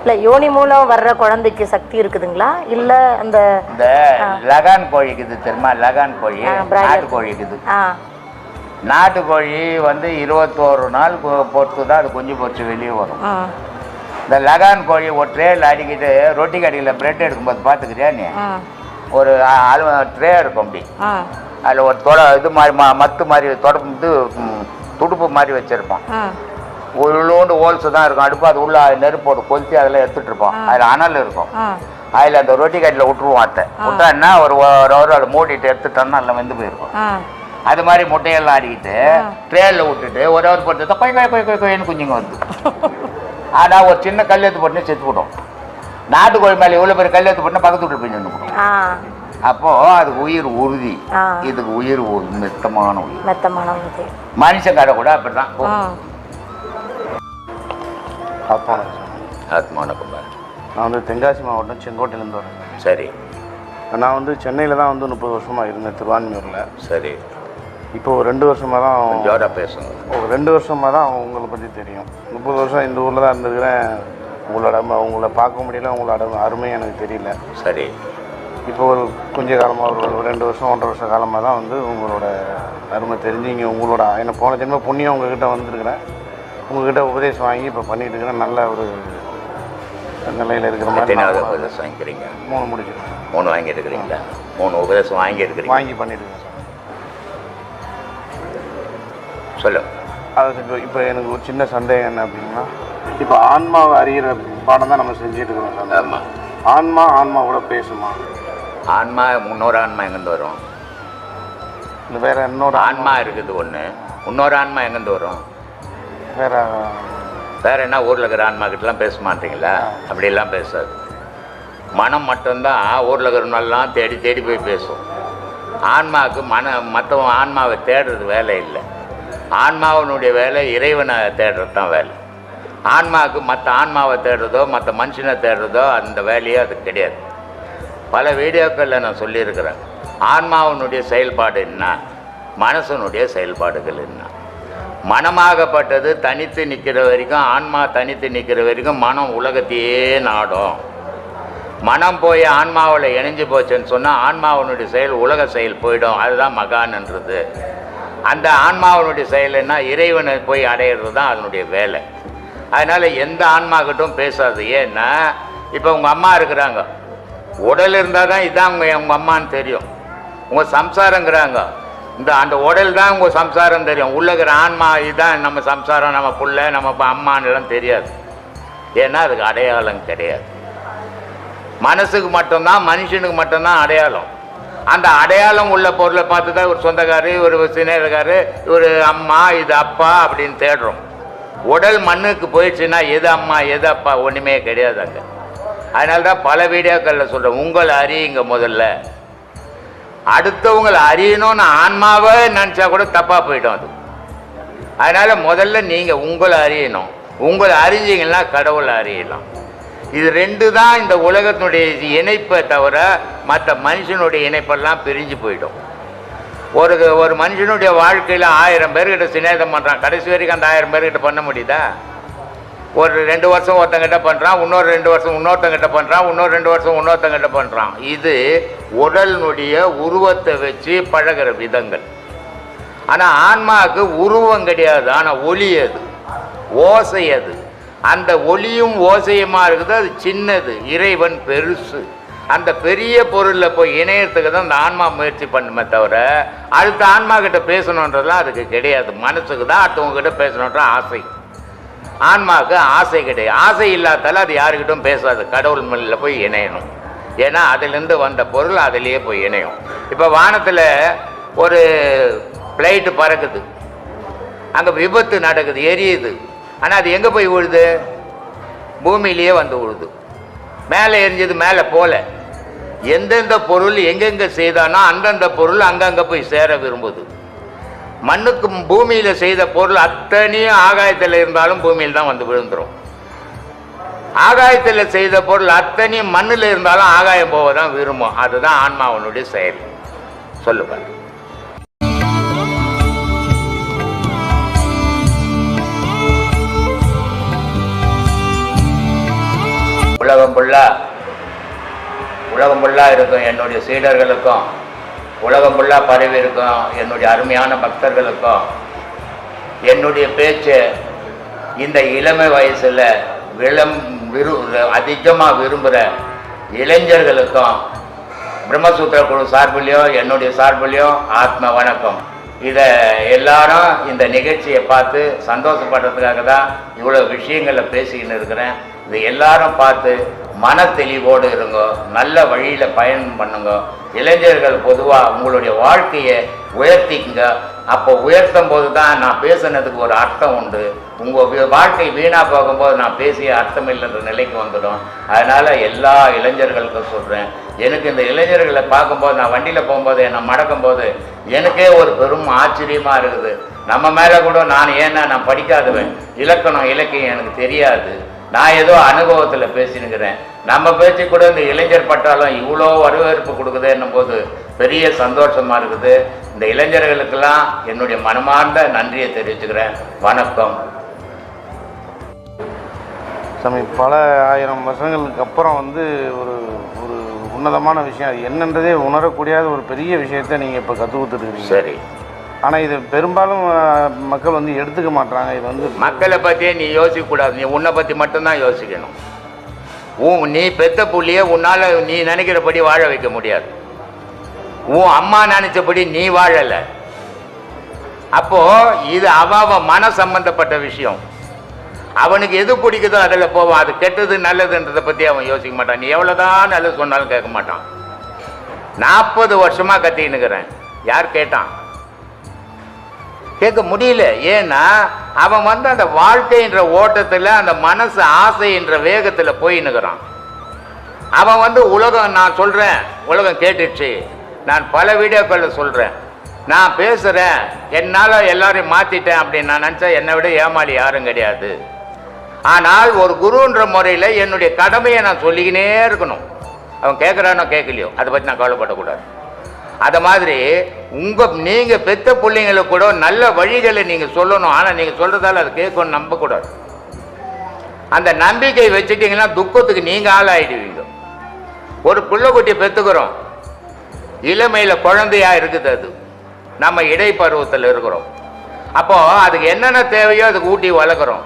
இல்ல யோனி மூலம் வர்ற குழந்தைக்கு சக்தி இருக்குதுங்களா? இல்ல இந்த லகான் கோழி இருக்குது தெரியுமா? லகான் கோழி நாட்டு கோழி இருக்குது. நாட்டுக்கோழி 21 நாள் பொறுத்து தான் அது குஞ்சு பொறிச்சு வெளியே வரும். இந்த லகான் கோழி ஒரு ட்ரேயில் அடிக்கிட்டு ரொட்டி கடையில் பிரெட் எடுக்கும்போது பார்த்துக்கிறியா நீ? ஒரு ட்ரே இருக்கும் அப்படி, அதில் ஒரு இது மாதிரி மத்து மாதிரி துடுப்பு மாதிரி வச்சுருப்பான். உள்ளோண்டு ஹோல்ஸ் தான் இருக்கும் அடுப்பு. அது உள்ள நெருப்போடு கொளுத்தி அதில் எடுத்துகிட்டு இருப்போம். அதில் அனல் இருக்கும். அதில் அந்த ரொட்டி கடையில் விட்டுருவோம். அட்டை விட்டான்னா ஒரு அதை மூடிட்டு எடுத்துட்டோம்னா அதில் வெந்து போயிருக்கும். அது மாதிரி முட்டையெல்லாம் ஆடிக்கிட்டு ட்ரேனில் விட்டுட்டு ஒரு போட்டு கொய்ன்னு குஞ்சுங்க வந்து. ஆனால் ஒரு சின்ன கல் எடுத்து போட்டு செத்து போட்டோம். நாட்டுக்கோழி மேலே இவ்வளோ பெரிய கல் எடுத்து போட்டு பக்கத்து விட்டு போய் நின்று போட்டோம். அப்போ அதுக்கு உயிர் உறுதி, இதுக்கு உயிர் மெத்தமான உயிர். மனுஷன் கடை கூட அப்படிதான். ஆத்மானக்கும். நான் தென்காசி மாவட்டம் செங்கோட்டையிலேருந்து வரேன். சரி. நான் சென்னையில் தான் 30 வருஷமாக இருந்தேன், திருவான்மையூரில். சரி. இப்போ ஒரு 2 வருஷமாக தான் ஜோராக பேசுங்க. ஒரு 2 வருஷமாக தான் உங்களை பற்றி தெரியும். 30 வருஷம் இந்த ஊரில் தான் இருந்துக்கிறேன். உங்களை பார்க்க முடியல, உங்களோட அருமை எனக்கு தெரியல. சரி. இப்போ ஒரு கொஞ்ச காலமாக ஒரு 2 வருஷம் 1.5 வருஷ காலமாக தான் உங்களோட அருமை தெரிஞ்சு இங்கே உங்களோட எனக்கு போன ஜென்ம புண்ணியம் உங்ககிட்ட வந்திருக்கிறேன். உங்ககிட்ட உபதேசம் வாங்கி இப்போ பண்ணிட்டு இருக்கிறேன். நல்ல ஒரு நிலையில் இருக்கிற மாதிரி. உபதேசம் வாங்கிக்கிறீங்க? 3 முடிச்சிருக்கேன். 3 வாங்கிட்டு இருக்கிறீங்களா? 3 உபதேசம் வாங்கி பண்ணிட்டு இருக்கேன். சொல்லு. அது இப்போ எனக்கு ஒரு சின்ன சந்தேகம் என்ன அப்படின்னா, இப்போ ஆன்மாவை அறிகிற பாடம் தான் நம்ம செஞ்சுட்டு இருக்கிறோம் சார். ஆமாம். ஆன்மாவோட பேசுமா? ஆன்மா இன்னொரு ஆன்மா எங்கேருந்து வரும்? இல்லை வேற இன்னொரு ஆன்மா இருக்குது ஒன்று. இன்னொரு ஆன்மா எங்கேருந்து வரும்? வேற என்ன ஊரில் இருக்கிற ஆன்மா கிட்டலாம் பேச மாட்டீங்களா? அப்படிலாம் பேசாது. மனம் மட்டும்தான் ஊரில் இருக்கிறவனெல்லாம் தேடி தேடி போய் பேசும். ஆன்மாவுக்கு மற்றவன் ஆன்மாவை தேடுறது வேலை இல்லை. ஆன்மாவனுடைய வேலை இறைவனை தேடுறது தான் வேலை. ஆன்மாவுக்கு மற்ற ஆன்மாவை தேடுறதோ மற்ற மனுஷனை தேடுறதோ அந்த வேலையே அது கிடையாது. பல வீடியோக்களில் நான் சொல்லியிருக்கிறேன். ஆன்மாவனுடைய செயல்பாடு என்ன, மனசனுடைய செயல்பாடுகள் என்ன. மனமாகப்பட்டது தனித்து நிற்கிற வரைக்கும், ஆன்மா தனித்து நிற்கிற வரைக்கும் மனம் உலகத்தையே நாடும். மனம் போய் ஆன்மாவில் இணைஞ்சு போச்சுன்னு சொன்னால் ஆன்மாவனுடைய செயல் உலக செயல் போயிடும். அதுதான் மகான்ன்றது. அந்த ஆன்மாவனுடைய செயல்னா இறைவனை போய் அடையிறது தான் அதனுடைய வேலை. அதனால் எந்த ஆன்மாக்கிட்டும் பேசாது. ஏன்னா இப்போ உங்கள் அம்மா இருக்கிறாங்க, உடல் இருந்தால் தான் இதுதான் உங்கள் அம்மான்னு தெரியும். உங்கள் சம்சாரங்கிறாங்க, அந்த உடல் தான் உங்கள் சம்சாரம் தெரியும். உள்ளகிற ஆன்மா இதுதான் நம்ம சம்சாரம், நம்ம புள்ள, நம்ம அம்மான்னுலாம் தெரியாது. ஏன்னா அதுக்கு அடையாளம் கிடையாது. மனசுக்கு மட்டும்தான், மனுஷனுக்கு மட்டும்தான் அடையாளம். அந்த அடையாளம் உள்ள பொருளை பார்த்து தான் ஒரு சொந்தக்காரு, ஒரு சின்னக்காரு, ஒரு அம்மா, இது அப்பா அப்படின்னு தேடுறோம். உடல் மண்ணுக்கு போயிடுச்சுன்னா எது அம்மா எது அப்பா ஒன்றுமே கிடையாது அங்கே. அதனால தான் பல வீடியோக்களில் சொல்கிறேன், உங்களை அறியுங்க முதல்ல. அடுத்தவங்களை அறியணும்னு ஆன்மாவை நினச்சா கூட தப்பாக போயிடும் அது. அதனால் முதல்ல நீங்கள் உங்களை அறியணும். உங்களை அறிஞ்சிங்கன்னா கடவுளை அறியலாம். இது ரெண்டு தான் இந்த உலகத்தினுடைய இணைப்பை தவிர மற்ற மனுஷனுடைய இணைப்பெல்லாம் பிரிஞ்சு போயிடும். ஒரு மனுஷனுடைய வாழ்க்கையில் 1000 பேர்கிட்ட சிநேகம் பண்ணுறான், கடைசி வரைக்கும் அந்த 1000 பேர்கிட்ட பண்ண முடியுதா? ஒரு 2 வருஷம் ஒருத்தங்கிட்ட பண்ணுறான், இன்னொரு 2 வருஷம் இன்னொருத்தங்கிட்ட பண்ணுறான், இன்னொரு 2 வருஷம் இன்னொருத்தங்கிட்ட பண்ணுறான். இது உடலினுடைய உருவத்தை வச்சு பழகிற விதங்கள். ஆனால் ஆன்மாவுக்கு உருவம் கிடையாது, ஆனால் ஒலி அது, ஓசை அது. அந்த ஒலியும் ஓசையுமா இருக்குது, அது சின்னது, இறைவன் பெருசு. அந்த பெரிய பொருளில் போய் இணையத்துக்கு தான் அந்த ஆன்மா முயற்சி பண்ணுமே தவிர அடுத்த ஆன்மா கிட்ட பேசணுன்றதுலாம் அதுக்கு கிடையாது. மனசுக்கு தான் அடுத்தவங்ககிட்ட பேசணுன்ற ஆசை. ஆன்மாவுக்கு ஆசை கிடையாது. ஆசை இல்லாதால அது யாருக்கிட்டும் பேசாது. கடவுள் மேல போய் இணையணும். ஏன்னா அதிலேருந்து வந்த பொருள் அதிலேயே போய் இணையும். இப்போ வானத்தில் ஒரு ஃப்ளைட்டு பறக்குது, அங்கே விபத்து நடக்குது, எரியுது. ஆனால் அது எங்கே போய் விழுது? பூமியிலேயே வந்து விழுது. மேலே எரிஞ்சது மேலே போல. எந்தெந்த பொருள் எங்கெங்கே செய்தானோ அந்தந்த பொருள் அங்கங்கே போய் சேர விரும்புது. மண்ணுக்கு பூமியில் செய்த பொருள் அத்தனையும் ஆகாயத்தில் இருந்தாலும் பூமியில் தான் வந்து விழுந்துடும். ஆகாயத்தில் செய்த பொருள் அத்தனையும் மண்ணில் இருந்தாலும் ஆகாயம் போக தான் விரும்பும். அதுதான் ஆன்மாவனுடைய செயல். சொல்லுங்கள். உலகம் ஃபுல்லாக இருக்கும் என்னுடைய சீடர்களுக்கும், உலகம் ஃபுல்லாக பரவி இருக்கும் என்னுடைய அருமையான பக்தர்களுக்கும், என்னுடைய பேச்சு இந்த இளமை வயசில் அதிகமாக விரும்புகிற இளைஞர்களுக்கும் பிரம்மசூத்திர குழு சார்பிலையும் என்னுடைய சார்பிலையும் ஆத்ம வணக்கம். இதை எல்லாரும் இந்த நிகழ்ச்சியை பார்த்து சந்தோஷப்படுறதுக்காக தான் இவ்வளோ விஷயங்களை பேசிக்கின்னு இருக்கிறேன். இது எல்லாரும் பார்த்து மன தெளிவோடு இருங்க, நல்ல வழியில் பயணம் பண்ணுங்க. இளைஞர்கள் பொதுவாக உங்களுடைய வாழ்க்கையை உயர்த்திக்குங்க. அப்போ உயர்த்தும் போது தான் நான் பேசுனதுக்கு ஒரு அர்த்தம் உண்டு. உங்கள் வாழ்க்கை வீணாக போகும்போது நான் பேசிய அர்த்தம் இல்லைன்ற நிலைக்கு வந்துடும். அதனால் எல்லா இளைஞர்களுக்கும் சொல்கிறேன், எனக்கு இந்த இளைஞர்களை பார்க்கும்போது, நான் வண்டியில் போகும்போது என்னை மடக்கும்போது எனக்கே ஒரு பெரும் ஆச்சரியமாக இருக்குது. நம்ம மேலே கூட நான் படிக்காதவன், இலக்கணம் இலக்கியம் எனக்கு தெரியாது, நான் ஏதோ அனுபவத்தில் பேசினுக்கிறேன். நம்ம பேச்சு கூட இந்த இளைஞர் பட்டாலும் இவ்வளோ வரவேற்பு கொடுக்குது என்னும் போது பெரிய சந்தோஷமாக இருக்குது. இந்த இளைஞர்களுக்கெல்லாம் என்னுடைய மனமார்ந்த நன்றியை தெரிவிச்சுக்கிறேன். வணக்கம். சாமி, பல 1000 வருஷங்களுக்கு அப்புறம் ஒரு ஒரு உன்னதமான விஷயம், அது என்னன்றதே உணரக்கூடிய ஒரு பெரிய விஷயத்த நீங்கள் இப்போ கற்றுக் கொடுத்துருக்கீங்க. சரி. ஆனால் இது பெரும்பாலும் மக்கள் எடுத்துக்க மாட்டாங்க. இது மக்களை பற்றியே நீ யோசிக்கக்கூடாது, நீ உன்னை பற்றி மட்டும்தான் யோசிக்கணும். நீ பெத்த புள்ளியே உன்னால் நீ நினைக்கிறபடி வாழ வைக்க முடியாது. உன் அம்மா நினைச்சபடி நீ வாழலை. அப்போது இது அவ மன சம்பந்தப்பட்ட விஷயம். அவனுக்கு எது பிடிக்குதோ அதில் போவான். அது கெட்டது நல்லதுன்றதை பற்றி அவன் யோசிக்க மாட்டான். நீ எவ்வளோதான் நல்லது சொன்னாலும் கேட்க மாட்டான். 40 வருஷமாக கத்தின்னுக்கிறேன். யார் கேட்டான்? கேட்க முடியல. ஏன்னா அவன் அந்த வாழ்க்கைன்ற ஓட்டத்தில் அந்த மனசு ஆசைன்ற வேகத்தில் போயின்னுக்கிறான். அவன் வந்து உலகம் நான் சொல்கிறேன், உலகம் கேட்டுச்சு. நான் பல வீடியோக்களில் சொல்கிறேன், நான் பேசுகிறேன், என்னால் எல்லாரையும் மாற்றிட்டேன் அப்படின்னு நான் நினச்சா என்னை விட ஏமாளி யாரும் கிடையாது. ஆனால் ஒரு குருன்ற முறையில் என்னுடைய கடமையை நான் சொல்லிக்கினே இருக்கணும். அவன் கேட்குறானோ கேட்கலையோ அதை பற்றி நான் கவலைப்படக்கூடாது. அதை மாதிரி நீங்கள் பெத்த பிள்ளைங்களுக்கு கூட நல்ல வழிகளை நீங்கள் சொல்லணும். ஆனால் நீங்கள் சொல்கிறதால அது கேட்கணும்னு நம்பக்கூடாது. அந்த நம்பிக்கை வச்சுட்டிங்கன்னா துக்கத்துக்கு நீங்கள் ஆளாயிடுவீங்க. ஒரு பிள்ளைக்குட்டியை பெற்றுக்கிறோம், இளமையில் குழந்தையா இருக்குது, அது நம்ம இடைப்பருவத்தில் இருக்கிறோம். அப்போது அதுக்கு என்னென்ன தேவையோ அதுக்கு ஊட்டி வளர்க்குறோம்.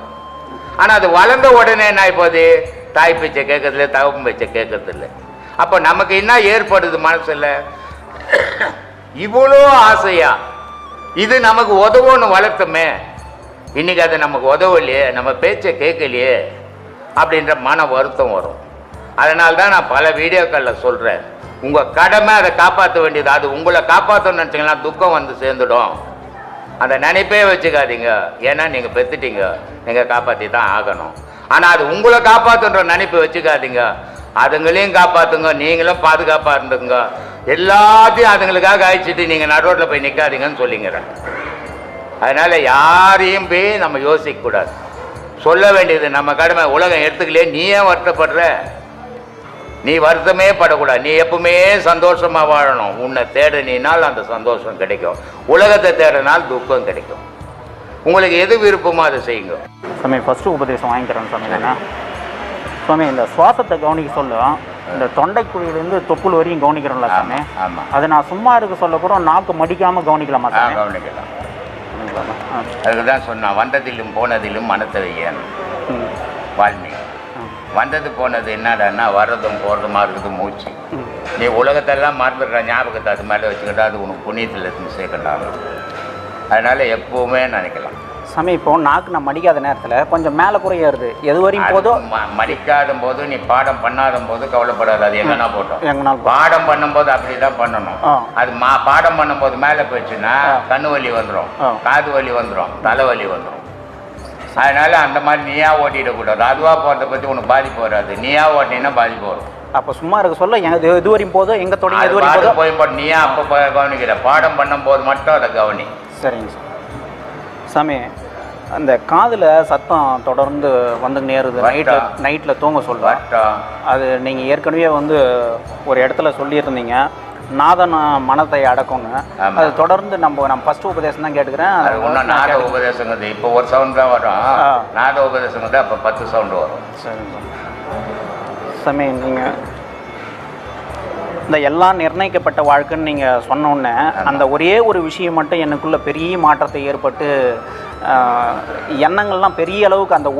ஆனால் அது வளர்ந்த உடனே என்ன இப்போது தாய் பேச்சை கேட்கறதில்ல, தகவல் பேச்சை கேட்கறதில்ல. அப்போ நமக்கு என்ன ஏற்படுது மனசில்? இவ்வளோ ஆசையா இது நமக்கு உதவுன்னு வளர்த்தோமே, இன்னைக்கு அது நமக்கு உதவலையே, நம்ம பேச்சை கேட்கலையே அப்படின்ற மன வருத்தம் வரும். அதனால தான் நான் பல வீடியோக்களில் சொல்கிறேன், உங்கள் கடமை அதை காப்பாற்ற வேண்டியது. அது உங்களை காப்பாற்றணும்னு நினச்சிங்கன்னா துக்கம் வந்து சேர்ந்துடும். அந்த நினைப்பே வச்சுக்காதீங்க. ஏன்னா நீங்கள் பெற்றுட்டீங்க, நீங்கள் காப்பாற்றி தான் ஆகணும். ஆனால் அது உங்களை காப்பாற்றுன்ற நினைப்பு வச்சுக்காதீங்க. அதுங்களையும் காப்பாற்றுங்க, நீங்களும் பாதுகாப்பாக இருந்துங்க. எல்லாத்தையும் அதுங்களுக்காக அழிச்சிட்டு நீங்கள் நடுரோட்டில் போய் நிற்காதீங்கன்னு சொல்லிங்கிறேன். அதனால் யாரையும் போய் நம்ம யோசிக்கக்கூடாது. சொல்ல வேண்டியது நம்ம கடமை. உலகம் எடுத்துக்கலையே, நீ ஏன் வருத்தப்படுற? நீ வருத்தமே படக்கூடாது. நீ எப்பவுமே சந்தோஷமாக வாழணும். உன்னை தேடினால் அந்த சந்தோஷம் கிடைக்கும். உலகத்தை தேடினால் துக்கம் கிடைக்கும். உங்களுக்கு எது விருப்பமோ அதை செய்யுங்க. சாமி ஃபஸ்ட்டு உபதேசம் வாங்கிக்கிறேன் சாமி. தானே சாமி, இந்த சுவாசத்தை கவனிக்க சொல்லும், இந்த தொண்டைக்குழியிலேருந்து தொப்புள் வரையும் கவனிக்கிறோம்ல சாமி. ஆமாம், அதை நான் சும்மா இருக்க சொல்ல கூட நாக்கு மடிக்காமல் கவனிக்கலாமா சாமி? கவனிக்கலாம். அதுக்கு தான் சொன்னான், வந்ததிலும் போனதிலும் மனத்தை வையணும் வால்மீகி. வந்தது போனது என்னடான்னா வர்றதும் போகிறதுமா இருக்குது மூச்சு. நீ உலகத்தெல்லாம் மறந்துடுற ஞாபகத்தை அது மேலே வச்சுக்கிட்டா அது உனக்கு புண்ணியத்தில் இருந்து சேர்க்கண்டாகும். அதனால் எப்போவுமே நினைக்கலாம் சாமி. இப்போ நாக்கு நான் மடிக்காத நேரத்தில் கொஞ்சம் மேலே குறையாருது, எது வரையும் போதும். மடிக்காத போது நீ பாடம் பண்ணாத போது கவலைப்படாது. அது எங்கன்னா போட்டோம். எங்கன்னா பாடம் பண்ணும்போது அப்படி தான் பண்ணணும். அது பாடம் பண்ணும்போது மேலே போயிடுச்சுன்னா கண்ணு வலி வந்துடும், காது வலி வந்துடும், தலைவலி வந்துடும். அதனால அந்த மாதிரி நீயா ஓட்டிடக்கூடாது. அதுவாக போகிறத பற்றி உனக்கு பாதிப்பு வராது. நீயா ஓட்டினா பாதிப்பு வரும். அப்போ சும்மா இருக்க சொல்ல எது வரையும் போதும், எங்கே தொடங்கி எது வரையும் போதும் போய் போட்டு நீயா அப்போ கவனிக்கிற. பாடம் பண்ணும்போது மட்டும் அதை கவனி. சரிங்க சார். சாமி, அந்த காதில் சத்தம் தொடர்ந்து வந்து நேருது, நைட்டில் தூங்க சொல்லுவேன். அது நீங்கள் ஏற்கனவே வந்து ஒரு இடத்துல சொல்லியிருந்தீங்க, நாதன மனத்தை அடக்கும்னு. அது தொடர்ந்து நம்ம ஃபர்ஸ்ட் உபதேசம் தான் கேட்டுக்கிறேன். அது ஒன்றும் நாத உபதேசங்கிறது இப்போ ஒரு சவுண்ட் தான் வரும். நாத உபதேசங்கிறது அப்போ 10 சவுண்டு வரும். சரிங்க சாமி. நீங்கள் இந்த எல்லாம் நிர்ணயிக்கப்பட்ட வாழ்க்கைன்னு நீங்கள் சொன்னோன்னே அந்த ஒரே ஒரு விஷயம் மட்டும் எனக்குள்ள பெரிய மாற்றத்தை ஏற்பட்டு எண்ணங்கள்லாம் பெரிய அளவுக்கு அந்த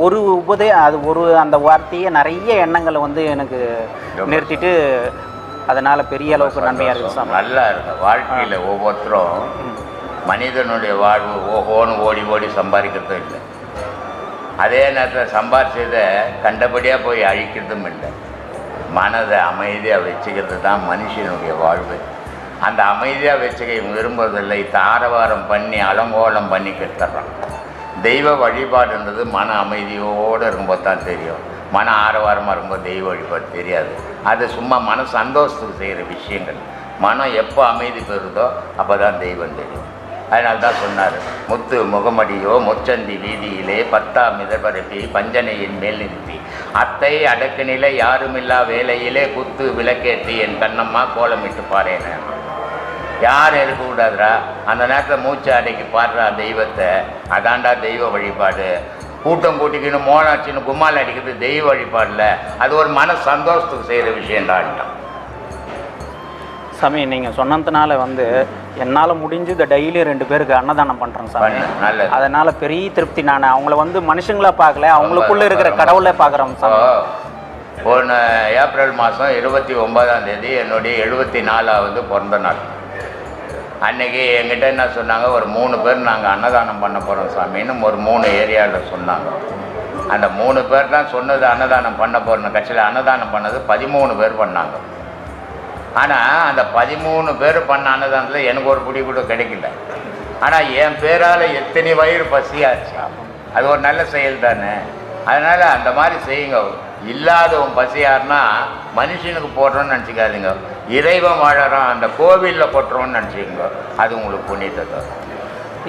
அந்த வார்த்தையே நிறைய எண்ணங்களை வந்து எனக்கு நிறுத்திட்டு அதனால் பெரிய அளவுக்கு நன்மையாக இருக்குது சார். நல்லா இருக்கும். வாழ்க்கையில் ஒவ்வொருத்தரும் மனிதனுடைய வாழ்வு ஓஹோன்னு ஓடி ஓடி சம்பாதிக்கிறதும் இல்லை, அதே நேரத்தில் சம்பாதிச்சதை கண்டபடியாக போய் அழிக்கிறதும் இல்லை. மனதை அமைதியாக வச்சுக்கிறது தான் மனுஷனுடைய வாழ்வு. அந்த அமைதியாக வச்சுக்க விரும்புறதில்லை. தாரவாரம் பண்ணி அலங்கோலம் பண்ணி கெட்டுறான். தெய்வ வழிபாடுன்றது மன அமைதியோடு இருக்கும்போது தான் தெரியும். மன ஆரவாரமாக இருக்கும்போது தெய்வ வழிபாடு தெரியாது. அது சும்மா மன சந்தோஷத்துக்கு செய்கிற விஷயங்கள். மனம் எப்போ அமைதி பெறுதோ அப்போ தான் தெய்வம் தெரியும். அதனால தான் சொன்னார், முத்து முகமடியோ முச்சந்தி வீதியிலே 10ஆம் மிதபரப்பி பஞ்சனையின் மேல் நிறுத்தி அத்தை அடக்கு நிலை யாருமில்லா வேலையிலே குத்து விளக்கேற்றி என் கண்ணம்மா கோலமிட்டு பாறேன். யாரும் இருக்கக்கூடாதுரா. அந்த நேரத்தில் மூச்சு அடக்கி பாடுறா தெய்வத்தை. அதாண்டா தெய்வ வழிபாடு. கூட்டம் கூட்டிக்கின்னு மோனாச்சின்னு கும்மால் அடிக்கிறது தெய்வ வழிபாடில். அது ஒரு மன சந்தோஷத்துக்கு செய்கிற விஷயம்டான்ட்டான். சாமி, நீங்கள் சொன்னதுனால வந்து என்னால் முடிஞ்சு இந்த டெய்லி 2 பேருக்கு அன்னதானம் பண்ணுறேன் சாமி. அதனால் பெரிய திருப்தி. நான் அவங்கள வந்து மனுஷங்களாக பார்க்கல, அவங்களுக்குள்ளே இருக்கிற கடவுளை பார்க்குறோம் சாமி. போன ஏப்ரல் மாதம் 29ஆம் தேதி என்னுடைய 74வது பிறந்த நாள். அன்றைக்கி எங்கிட்ட என்ன சொன்னாங்க, ஒரு 3 பேர் நாங்கள் அன்னதானம் பண்ண போகிறோம் சாமின்னு ஒரு 3 ஏரியாவில் சொன்னாங்க. அந்த 3 பேர் தான் சொன்னது அன்னதானம் பண்ண போகிறோம். கட்சியில் அன்னதானம் பண்ணது 13 பேர் பண்ணாங்க. ஆனால் அந்த 13 பேர் பண்ண அன்னதானத்தில் எனக்கு ஒரு பிடி கூட கிடைக்கல. ஆனால் என் பேரால் எத்தனை வயிறு பசியாச்சு. அது ஒரு நல்ல செயல் தானே. அதனால் அந்த மாதிரி செய்யுங்க. இல்லாதவன் பசியாருன்னா மனுஷனுக்கு போடுறோன்னு நினச்சிக்காதீங்க, இறைவன் வாழறான் அந்த கோவிலில் கொட்டுறோன்னு நினச்சிக்கோங்க, அது உங்களுக்கு புண்ணியத்தை தரும்.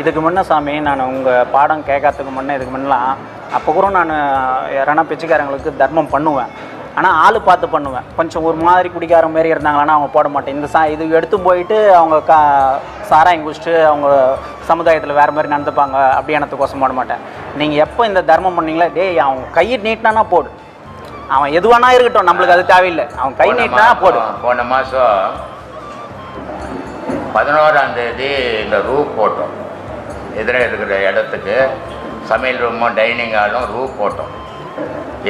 இதுக்கு முன்னே சாமி நான் உங்கள் பாடம் கேட்கறதுக்கு முன்னே இதுக்கு முன்னெலாம் அப்போ கூட நான் யாரானா பிச்சைக்காரங்களுக்கு தர்மம் பண்ணுவேன். ஆனால் ஆள் பார்த்து பண்ணுவேன். கொஞ்சம் ஒரு மாதிரி குடிக்கார மாரி இருந்தாங்களான்னா அவங்க போட மாட்டேன். இந்த இது எடுத்து போயிட்டு அவங்க சாராயம் குடிச்சிட்டு அவங்க சமுதாயத்தில் வேறு மாதிரி நடந்துப்பாங்க அப்படியானதுக்கோசம் போட மாட்டேன். நீங்கள் எப்போ இந்த தர்மம் பண்ணீங்களா, டேய் அவன் கையை நீட்டினானா போடு, அவன் எதுவானா இருக்கட்டும், நம்மளுக்கு அது தேவையில்லை, அவன் கை நீட்டினா போடு. போன மாதம் 11ஆம் தேதி இந்த ரூப் போட்டோம். எதிரே இருக்கிற இடத்துக்கு சமையல் ரூமும் டைனிங் ஹாலும் ரூப் போட்டோம்.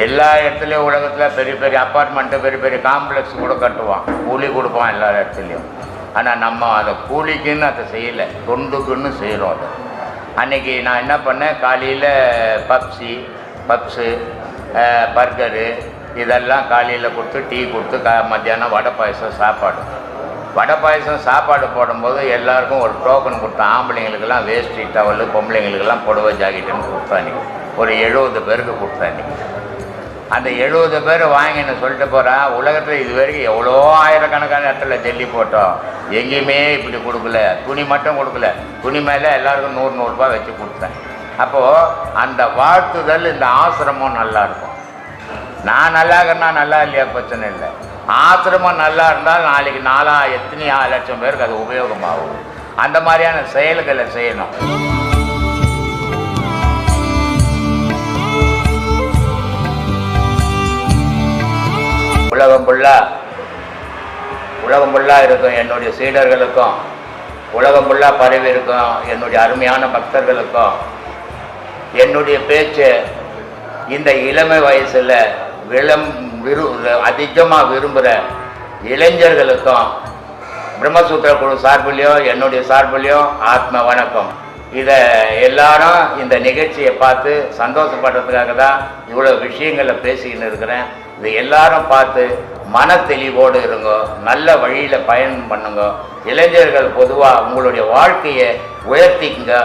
எல்லா இடத்துலையும் உலகத்தில் பெரிய பெரிய அப்பார்ட்மெண்ட்டு பெரிய பெரிய காம்ப்ளெக்ஸ் கூட கட்டுவான், கூலி கொடுப்பான் எல்லா இடத்துலையும். ஆனால் நம்ம அதை கூலிக்குன்னு அதை செய்யலை, தொண்டுக்குன்னு செய்கிறோம். அதை அன்றைக்கி நான் என்ன பண்ணேன், காலையில் பப்ஸு பர்கரு இதெல்லாம் காலையில் கொடுத்து டீ கொடுத்து மத்தியானம் வடை பாயசம் சாப்பாடு போடும்போது எல்லாருக்கும் ஒரு டோக்கன் கொடுத்தேன். ஆம்பளைங்களுக்கெல்லாம் வேஷ்டி டவலு, பொம்பளைங்களுக்கெல்லாம் புடவை ஜாக்கெட்டுன்னு கொடுத்தாங்க. ஒரு 70 பேருக்கு கொடுத்தாங்க. அந்த 70 பேர் வாங்கின்னு சொல்லிட்டு போகிறேன், உலகத்தில் இது வரைக்கும் எவ்வளோ ஆயிரக்கணக்கான இடத்துல ஜல்லி போட்டோம், எங்கேயுமே இப்படி கொடுக்கல. துணி மட்டும் கொடுக்கல, துணி மேலே எல்லாருக்கும் 100 ரூபாய் வச்சு கொடுத்தேன். அப்போது அந்த வாழ்த்துதல், இந்த ஆசிரமம் நல்லாயிருக்கும். நான் நல்லா இருக்கிறேன்னா நல்லா இல்லையா பிரச்சனை இல்லை. ஆசிரமம் நல்லா இருந்தால் நாளைக்கு எத்தனை லட்சம் பேருக்கு அது உபயோகமாகும். அந்த மாதிரியான செயல்களை செய்யணும். உலகம் ஃபுல்லாக இருக்கும் என்னுடைய சீடர்களுக்கும், உலகம் ஃபுல்லாக பரவி இருக்கும் என்னுடைய அருமையான பக்தர்களுக்கும் என்னுடைய பேச்சு இந்த இளமை வயசில் அதிகமாக விரும்புகிற இளைஞர்களுக்கும் பிரம்மசூத்திர குழு சார்பிலையும் என்னுடைய சார்பிலையும் ஆத்ம வணக்கம். இதை எல்லாரும் இந்த நிகழ்ச்சியை பார்த்து சந்தோஷப்படுறதுக்காக தான் இவ்வளோ விஷயங்களை பேசிக்கின்னு இருக்கிறேன். இது எல்லாரும் பார்த்து மன தெளிவோடு இருங்க, நல்ல வழியில் பயணம் பண்ணுங்க. இளைஞர்கள் பொதுவாக உங்களுடைய வாழ்க்கையை உயர்த்திக்குங்க.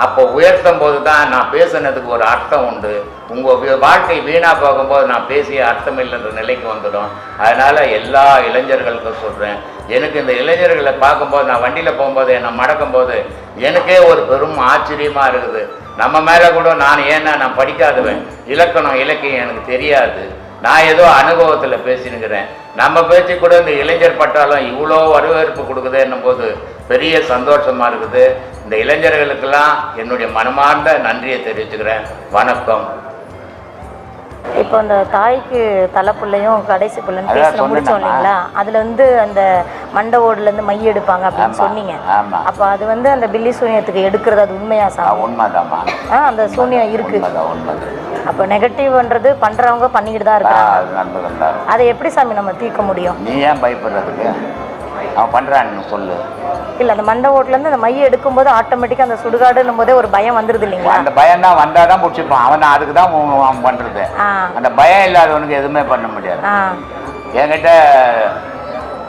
அப்போ உயர்த்தும் போது தான் நான் பேசுனதுக்கு ஒரு அர்த்தம் உண்டு. உங்கள் வாழ்க்கை வீணாக போகும்போது நான் பேசிய அர்த்தம் இல்லைன்ற நிலைக்கு வந்துடும். அதனால் எல்லா இளைஞர்களுக்கும் சொல்கிறேன், எனக்கு இந்த இளைஞர்களை பார்க்கும்போது, நான் வண்டியில் போகும்போது என்னை மடக்கும்போது எனக்கே ஒரு பெரும் ஆச்சரியமாக இருக்குது. நம்ம மேலே கூட நான் படிக்காதவன், இலக்கணம் இலக்கியம் எனக்கு தெரியாது, நான் ஏதோ அனுபவத்தில் பேசினுக்கிறேன். நம்ம பேச்சு கூட இந்த இளைஞர் பட்டாலும் இவ்வளோ வரவேற்பு கொடுக்குதுன்னும் போது பெரிய சந்தோஷமாக இருக்குது. இந்த இளைஞர்களுக்கெல்லாம் என்னுடைய மனமார்ந்த நன்றியை தெரிவிச்சுக்கிறேன். வணக்கம். இப்போ அந்த தாய்க்கு தலைப்புள்ளையும் கடைசி பிள்ளைன்னு பேச முடிச்சோம் இல்லைங்களா, அதுல அந்த மண்டை ஓடுலேருந்து மை எடுப்பாங்க அப்படின்னு சொன்னீங்க. அப்போ அது அந்த பில்லி சூனியத்துக்கு எடுக்கிறது அது உண்மையா சார்? உண்மைதாம்மா. அந்த சூனியம் இருக்கு. அப்போ நெகட்டிவ்ன்றது பண்றவங்க பண்ணிக்கிட்டு தான் இருக்காங்க. அதை எப்படி சாமி நம்ம தீர்க்க முடியும்? நீ ஏன் பயப்படுறதுக்கு? அவன் பண்ணுறான்னு சொல்லு. இல்லை, அந்த மண்டை ஓட்டுலேருந்து அந்த மையை எடுக்கும்போது ஆட்டோமேட்டிக்காக அந்த சுடுகாடுன்னும் போதே ஒரு பயம் வந்துடுது இல்லைங்களா? அந்த பயம் தான் வந்தால் தான் பிடிச்சிப்பான். அவன் அதுக்கு தான் அவன் பண்ணுறது. அந்த பயம் இல்லாதவனுக்கு எதுவுமே பண்ண முடியாது. என்கிட்ட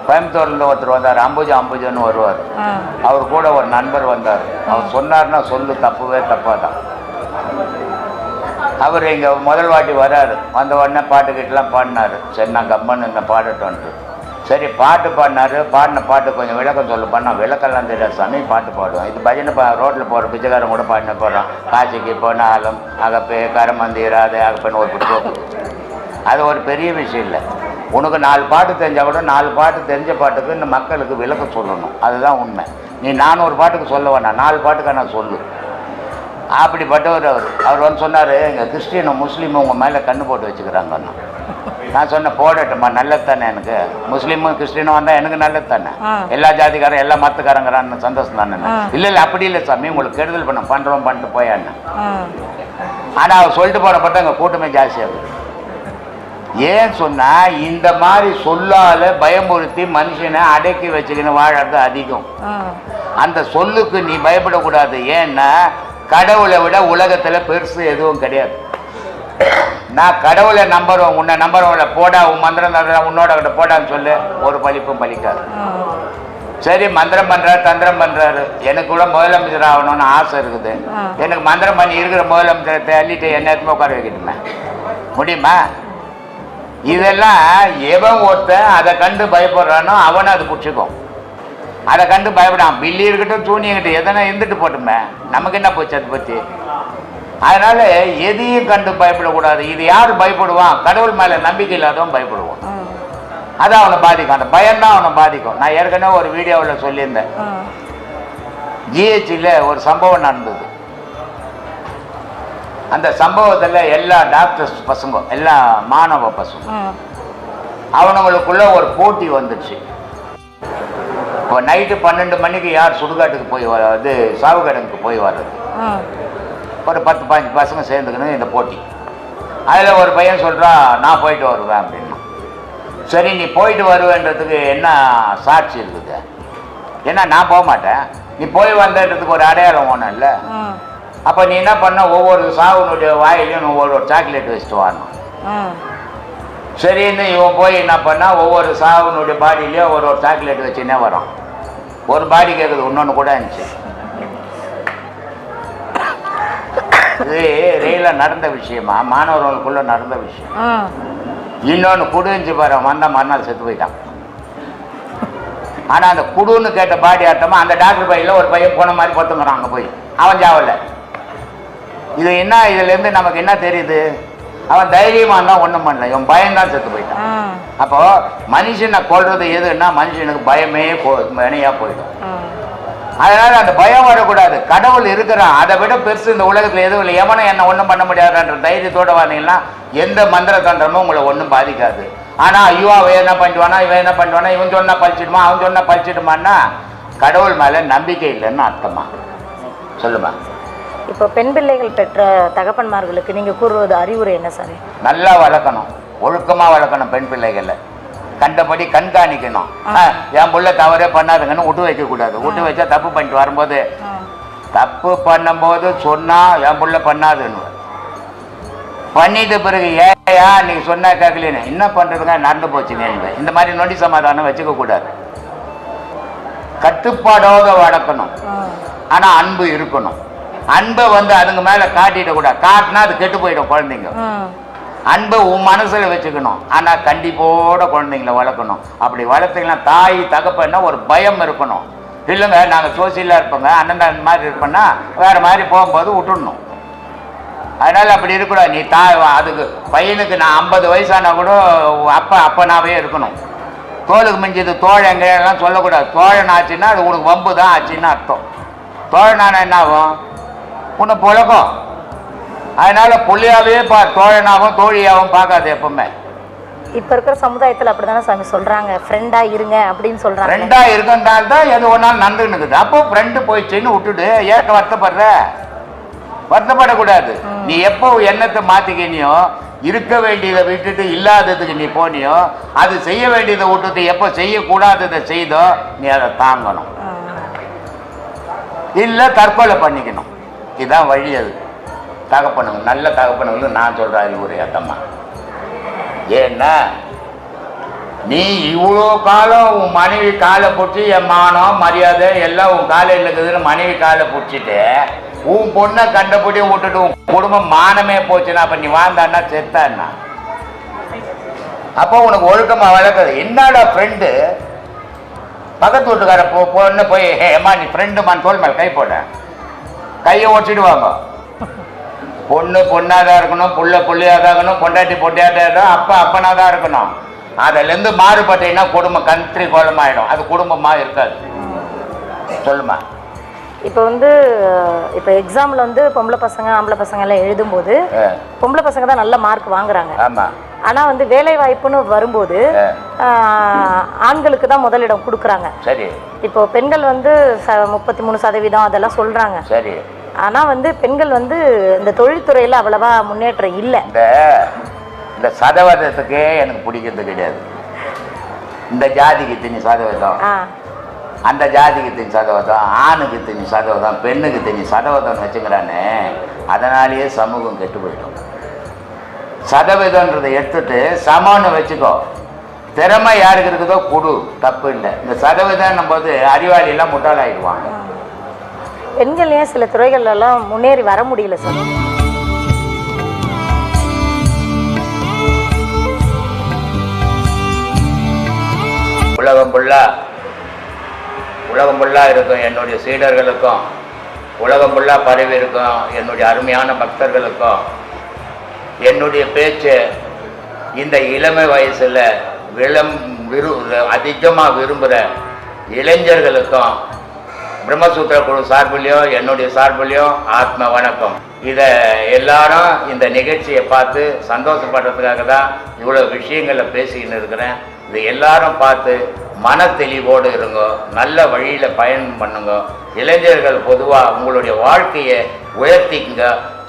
கோயம்புத்தூர்ல ஒருத்தர் வந்தார், அம்புஜன்னு வருவார். அவர் கூட ஒரு நண்பர் வந்தார். அவர் சொன்னார்னா சொல்லு, தப்புவே தப்பாதான். அவர் இங்கே முதல் வாட்டி வராரு. வந்த உடனே பாட்டுக்கிட்டலாம் பாடினார். சரி, நான் கம்மன்னு இந்த பாடட்டோன்ட்டு. சரி, பாட்டு பாடினார். பாடின பாட்டு கொஞ்சம் விளக்கம் சொல்ல பண்ணால், விளக்கெல்லாம் தெரியாது சாமி, பாட்டு பாடுவோம். இது பஜனை ரோட்டில் போகிற பிச்சைக்காரன் கூட பாடின போகிறான். காட்சிக்கு போனாலும் அகப்பே கரமந்திராது அகப்பேன்னு ஒரு பிடிச்சோம். அது ஒரு பெரிய விஷயம் இல்லை. உனக்கு 4 பாட்டு தெரிஞ்சால் கூட 4 பாட்டு தெரிஞ்ச பாட்டுக்கு இந்த மக்களுக்கு விளக்கம் சொல்லணும். அதுதான் உண்மை. நீ 400 பாட்டுக்கு சொல்ல வேணாம், 4 பாட்டுக்கு நான் சொல்லு. அப்படிப்பட்டவர் அவர் சொன்னார், எங்கள் கிறிஸ்டினும் முஸ்லீமும் உங்கள் மேலே கண்ணு போட்டு வச்சுக்கிறாங்கண்ணா. நான் சொன்னேன், போடட்டும்மா, நல்லது தானே. எனக்கு முஸ்லீமும் கிறிஸ்டினும் வந்தால் எனக்கு நல்லது தானே. எல்லா ஜாதிக்காரன் எல்லா மதத்துக்காரங்கிறான்னு சந்தோஷம் தானே. இல்லை அப்படி இல்லை சாமி, உங்களுக்கு கெடுதல் பண்ணுறோம் பண்ணிட்டு போயான்னு. ஆனால் அவர் சொல்லிட்டு போகிறப்பட்ட எங்கள் கூட்டமே ஜாஸ்தியாகுது. ஏன் சொன்னால், இந்த மாதிரி சொல்லால் பயமுறுத்தி மனுஷனை அடக்கி வச்சுக்கின்னு வாழறது அதிகம். அந்த சொல்லுக்கு நீ பயப்படக்கூடாது. ஏன்னா கடவுளை விட உலகத்தில் பெருசு எதுவும் கிடையாது. நான் கடவுளை நம்புறோம், உன்னை நம்புறவங்கள போடா, உன் மந்திரம் உன்னோட கிட்ட போடான்னு சொல்லு, ஒரு பழிப்பும் பலிக்காது. சரி, மந்திரம் பண்ணுறாரு, தந்திரம் பண்ணுறாரு. எனக்கு கூட முதலமைச்சர் ஆகணும்னு ஆசை இருக்குது. எனக்கு மந்திரம் பண்ணி இருக்கிற முதலமைச்சரை தள்ளிட்டு என்ன உட்கார வைக்கணுமே, முடியுமா? இதெல்லாம் எவன் ஒருத்தன் அதை கண்டு பயப்படுறானோ அவனை அது பிடிச்சிக்கும். அதை கண்டு பயப்படான். பில்லி இருக்கட்டும் சூனியங்கிட்ட எதனா இருந்துட்டு போட்டுமே, நமக்கு என்ன போச்சு அதை பற்றி. அதனால எதையும் கண்டு பயப்படக்கூடாது. இது யார் பயப்படுவான்? கடவுள் மேலே நம்பிக்கை இல்லாதவன் பயப்படுவான். அதான் அவனை பாதிக்கும். அந்த பயம்தான் அவனை பாதிக்கும். நான் ஏற்கனவே ஒரு வீடியோவில் சொல்லியிருந்தேன். ஜிஹெச்சில் ஒரு சம்பவம் நடந்தது. அந்த சம்பவத்தில் எல்லா டாக்டர்ஸ் பசங்க, எல்லா மாணவ பசங்க, அவனுங்களுக்குள்ள ஒரு போட்டி வந்துடுச்சு. இப்போ நைட்டு 12 மணிக்கு யார் சுடுகாட்டுக்கு போய் இது சாவுகடனுக்கு போய் வர்றது, ஒரு 10-15 பசங்க சேர்ந்துக்கணும் இந்த போட்டி. அதில் ஒரு பையன் சொல்கிறான், நான் போயிட்டு வருவேன் அப்படின்னா. சரி, நீ போயிட்டு வருவேன்றதுக்கு என்ன சாட்சி இருக்குது? ஏன்னா நான் போக மாட்டேன், நீ போய் வந்ததுக்கு ஒரு அடையாளம் ஒன்றும் இல்லை. அப்போ நீ என்ன பண்ண, ஒவ்வொரு சாவுனுடைய வாயிலையும் ஒவ்வொரு சாக்லேட் வச்சுட்டு வரணும். சரின்னு இவன் போய் என்ன பண்ணா, ஒவ்வொரு சாவுனுடைய பாடியிலையும் ஒரு சாக்லேட் வச்சுன்னே வரான். ஒரு பாடி கேட்குது, இன்னொன்று கூட இருந்துச்சு. இது ரயிலில் நடந்த விஷயமா, மாணவர்களுக்குள்ள நடந்த விஷயம். இன்னொன்று குடுஞ்சு பாரு, வந்த மறுநாள் செத்து போயிட்டான். ஆனால் அந்த குடுன்னு கேட்ட பாடி ஆட்டமா அந்த டாக்டர் பையில ஒரு பையன் போன மாதிரி பொத்துங்கிறான். அங்கே போய் அவன் சாவல. இது என்ன, இதுலேருந்து நமக்கு என்ன தெரியுது? அவன் தைரியமாக இருந்தால் ஒன்றும் பண்ணல, இவன் பயம்தான் செத்து போயிட்டான். அப்போ மனுஷனை கொள்றது எதுன்னா மனுஷனுக்கு பயமே வினையாக போயிடும். அதனால அந்த பயம் வரக்கூடாது. கடவுள் இருக்கிறான், அதை விட பெருசு இந்த உலகத்தில் எதுவும் இல்லை. எவனை என்ன ஒன்றும் பண்ண முடியாதுன்ற தைரியத்தோட வந்தீங்கன்னா எந்த மந்திர தந்திரமும் உங்களை ஒன்றும் பாதிக்காது. ஆனால் ஐயோ அவன் என்ன பண்ணிடுவானா, இவன் என்ன பண்ணிடுவானா, இவன் சொன்னா பழிச்சிடுமா, அவன் சொன்னா பழிச்சிடுமான்னா கடவுள் மேலே நம்பிக்கை இல்லைன்னு அர்த்தமா? சொல்லுமா. இப்போ பெண் பிள்ளைகள் பெற்ற தகப்பன்மார்களுக்கு நீங்கள் கூறுவது அறிவுரை என்ன சார்? நல்லா வளர்க்கணும், ஒழுக்கமாக வளர்க்கணும். பெண் பிள்ளைகளை கண்டபடி கண்காணிக்கணும். என் புள்ள தவறே பண்ணாதுங்கன்னு விட்டு வைக்கக்கூடாது. விட்டு வச்சா தப்பு பண்ணிட்டு வரும்போது, தப்பு பண்ணும்போது சொன்னால் என் புள்ள பண்ணாதுன்னு, பண்ணிட்டு பிறகு ஏயா நீங்க சொன்னா கேட்கலன்னு என்ன பண்ணுறதுங்க, நடந்து போச்சுங்க. இந்த மாதிரி நொண்டி சமாதானம் வச்சுக்கக்கூடாது. கட்டுப்பாடோட வளர்க்கணும். ஆனால் அன்பு இருக்கணும். அன்பை அதுங்க மேலே காட்டிடக்கூடாது. காட்டினா அது கெட்டு போயிடும் குழந்தைங்க. அன்பை உன் மனசில் வச்சுக்கணும். ஆனால் கண்டிப்போட குழந்தைங்கள வளர்க்கணும். அப்படி வளர்த்தீங்கன்னா தாய் தகப்பன்னா ஒரு பயம் இருக்கணும். இல்லைங்க நாங்கள் சோசியலாக இருப்போங்க, அண்ணன் அந்த மாதிரி இருப்போன்னா வேறு மாதிரி போகும்போது விட்டுடணும். அதனால் அப்படி இருக்கக்கூடாது. நீ அதுக்கு பையனுக்கு நான் 50 வயசானா கூட அப்பனாவே இருக்கணும். தோளுக்கு மிஞ்சது தோழங்கெல்லாம் சொல்லக்கூடாது. தோழன் ஆச்சுன்னா அது உனக்கு வம்பு தான் ஆச்சுன்னு அர்த்தம். தோழனான என்ன ஆகும்? உன்னை பழக்கம். அதனால புள்ளியாவே தோழனாகவும் தோழியாகவும் பார்க்காது எப்பவுமே. இப்ப இருக்கிற சமுதாயத்தில் அப்படிதானே சாமி சொல்றாங்க, ஃப்ரெண்டா இருங்க அப்படின்னு சொல்றாங்க. ஃப்ரெண்டா இருந்தால் தான் எது ஒன்றாலும் நடந்துன்னு இருக்குது. அப்போ ஃப்ரெண்டு போயிடுச்சுன்னு விட்டுட்டு ஏற்க வருத்தப்படக்கூடாது. நீ எப்போ எண்ணத்தை மாத்திக்கினியோ, இருக்க வேண்டியதை விட்டுட்டு இல்லாததுக்கு நீ போனியோ, அது செய்ய வேண்டியதை விட்டுட்டு எப்போ செய்யக்கூடாததை செய்தோ நீ அதை தாங்கணும். இல்லை தற்கொலை பண்ணிக்கணும். இதுதான் வழி. அது தகப்பனுங்க, நல்ல தகப்பனுங்க நான் சொல்கிற அறிவுரை அத்தம்மா. ஏன்னா நீ இவ்வளோ காலம் உன் மனைவி காலை பிடிச்சி என் மானம் மரியாதை எல்லாம் உன் காலையில் இருக்குதுன்னு மனைவி காலை பிடிச்சிட்டு உன் பொண்ணை கண்டபடி விட்டுட்டு உன் குடும்பம் மானமே போச்சுன்னா அப்போ நீ வாழ்ந்தான்னா செத்தான்னா? அப்போ உனக்கு ஒழுக்கமாக வளர்க்குது. என்னடா ஃப்ரெண்டு, பக்கத்து வீட்டுக்கார பொண்ணு போய் ஏம்மா நீ ஃப்ரெண்டுமான்னு தோல் மேலே கை போட, கையை ஒடிச்சிடுவாங்க. பொண்ணு பொண்ணாக தான் இருக்கணும், புள்ளையாக தான் இருக்கணும், பொண்டாட்டி பொட்டியாக தான் இருக்கணும், அப்பனாக தான் இருக்கணும். அதிலேருந்து மாறுபட்டீங்கன்னா குடும்பம் கண்ட்ரி கோலமாயிடும். அது குடும்பமாக இருக்காது. சொல்லுமா. இப்போ இப்போ எக்ஸாமில் பொம்பளை பசங்க ஆம்பளை பசங்க எல்லாம் எழுதும்போது பொம்பளை பசங்க தான் நல்ல மார்க் வாங்குறாங்க. ஆமாம். ஆனால் வேலை வாய்ப்புன்னு வரும்போது ஆண்களுக்கு தான் முதலிடம் கொடுக்குறாங்க. சரி. இப்போ பெண்கள் 33% அதெல்லாம் சொல்கிறாங்க. சரி. ஆனால் பெண்கள் இந்த தொழில்துறையில் அவ்வளவா முன்னேற்றம் இல்லை. இந்த சதவீதத்துக்கே எனக்கு பிடிக்கிறது கிடையாது. இந்த ஜாதிக்கு தனி சதவீதம், அந்த ஜாதிக்கு தனி சதவீதம், ஆணுக்கு தனி சதவீதம், பெண்ணுக்கு தனி சதவீதம் வச்சுக்கிறானே, அதனாலேயே சமூகம் கெட்டு போயிடும். சதவீதம்ன்றதை எடுத்துட்டு சமம்னு வச்சுக்கோ. திறமை யாருக்கு இருக்குதோ கொடு, தப்பு இல்லை. இந்த சதவீதம் போது அறிவாளியெல்லாம் முட்டாளாயிடுவாங்க. பெண்கள் ஏன் சில துறைகள்லாம் முன்னேறி வர முடியல சார்? உலகம் ஃபுல்லாக இருக்கும் என்னுடைய சீடர்களுக்கும், உலகம் ஃபுல்லாக பரவி இருக்கும் என்னுடைய அருமையான பக்தர்களுக்கும், என்னுடைய பேச்சு இந்த இளமை வயசில் அதிகமாக விரும்புகிற இளைஞர்களுக்கும் பிரம்மசூத்திர குழு சார்பிலையும் என்னுடைய சார்பிலையும் ஆத்ம வணக்கம். இதை எல்லாரும் இந்த நிகழ்ச்சியை பார்த்து சந்தோஷப்படுறதுக்காக தான் இவ்வளோ விஷயங்களை பேசிக்கின்னு இருக்கிறேன். இதை எல்லாரும் பார்த்து மன தெளிவோடு இருங்க, நல்ல வழியில் பயணம் பண்ணுங்க. இளைஞர்கள் பொதுவாக உங்களுடைய வாழ்க்கையை உயர்த்திக்குங்க.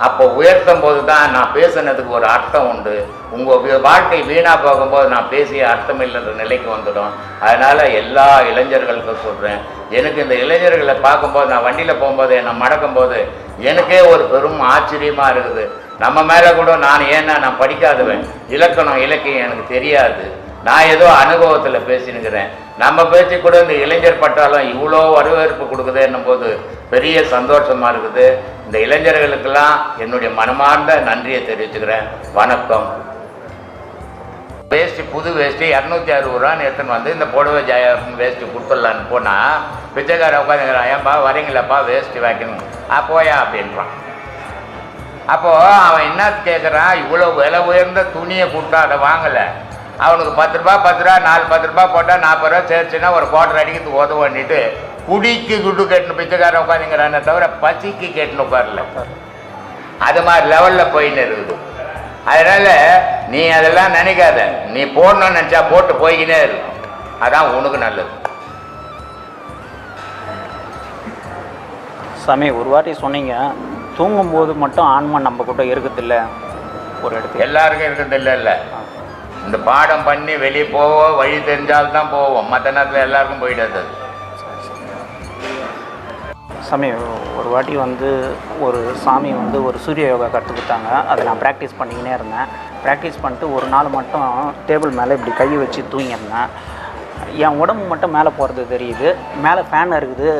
அப்போ உயர்த்தும் போது தான் நான் பேசுனதுக்கு ஒரு அர்த்தம் உண்டு. உங்கள் வாழ்க்கை வீணாக போகும்போது நான் பேசிய அர்த்தம் இல்லைன்ற நிலைக்கு வந்துடும். அதனால் எல்லா இளைஞர்களுக்கும் சொல்கிறேன், எனக்கு இந்த இளைஞர்களை பார்க்கும்போது, நான் வண்டியில் போகும்போது, என்னை மடக்கும்போது எனக்கே ஒரு பெரும் ஆச்சரியமாக இருக்குது. நம்ம மேலே கூட நான் படிக்காதவன், இலக்கணம் இலக்கியம் எனக்கு தெரியாது, நான் ஏதோ அனுபவத்தில் பேசினுக்கிறேன். நம்ம பேச்சு கூட இந்த இளைஞர் பட்டாலும் இவ்வளோ வரவேற்பு கொடுக்குதுன்னும் போது பெரிய சந்தோஷமாக இருக்குது. இந்த இளைஞர்களுக்கெல்லாம் என்னுடைய மனமார்ந்த நன்றியை தெரிவிச்சுக்கிறேன். வணக்கம். வேஷ்டி, புது வேஷ்டி 260 ரூபான்னு எடுத்துன்னு வந்து இந்த புடவை வேஷ்டி கொடுத்துடலான்னு போனால் பிச்சைக்கார உட்காந்துங்கிறான், ஏன்பா வரீங்களாப்பா வேஷ்டி வைக்கணும், போயா அப்படின்றான். அப்போது அவன் என்ன கேட்குறான், இவ்வளோ விலை உயர்ந்த துணியை கொடுத்தா அதை வாங்கலை, அவனுக்கு 10 ரூபா 4 10 ரூபா போட்டால் 40 ரூபா சேர்த்துன்னா ஒரு குவார்டர் அடிக்கிறதுக்கு உதவன்னிட்டு குடிக்கு குட்டு கேட்டுன்னு பிச்சைக்காரன் உட்காந்துங்கிறானே தவிர பசிக்கு கேட்டுன்னு உட்காரல. அது மாதிரி லெவலில் போயின்னு இருக்குது. அதனால் நீ அதெல்லாம் நினைக்காத, நீ போடணும்னு நினச்சா போட்டு போய்கினே இருக்கும், அதான் உனக்கு நல்லது. சாமி, ஒரு வாட்டி சொன்னீங்க, தூங்கும்போது மட்டும் ஆன்மா நம்ம கூட இருக்குதில்ல ஒரு இடத்துல, எல்லாருக்கும் இருக்குதில்ல. இல்லை, இந்த பாடம் பண்ணி வெளியே போவோம், வழி தெரிஞ்சால்தான் போவோம், மற்ற நேரத்தில் எல்லாருக்கும் போயிடாது. சாமி, ஒரு வாட்டி ஒரு சாமி ஒரு சூரிய யோகா கற்றுக்கிட்டாங்க. அதை நான் ப்ராக்டிஸ் பண்ணிக்கினே இருந்தேன். ப்ராக்டிஸ் பண்ணிட்டு ஒரு நாள் மட்டும் டேபிள் மேலே இப்படி கை வச்சு தூங்கியிருந்தேன். என் உடம்பு மட்டும் மேலே போகிறது தெரியுது, மேலே ஃபேன் இருக்குது,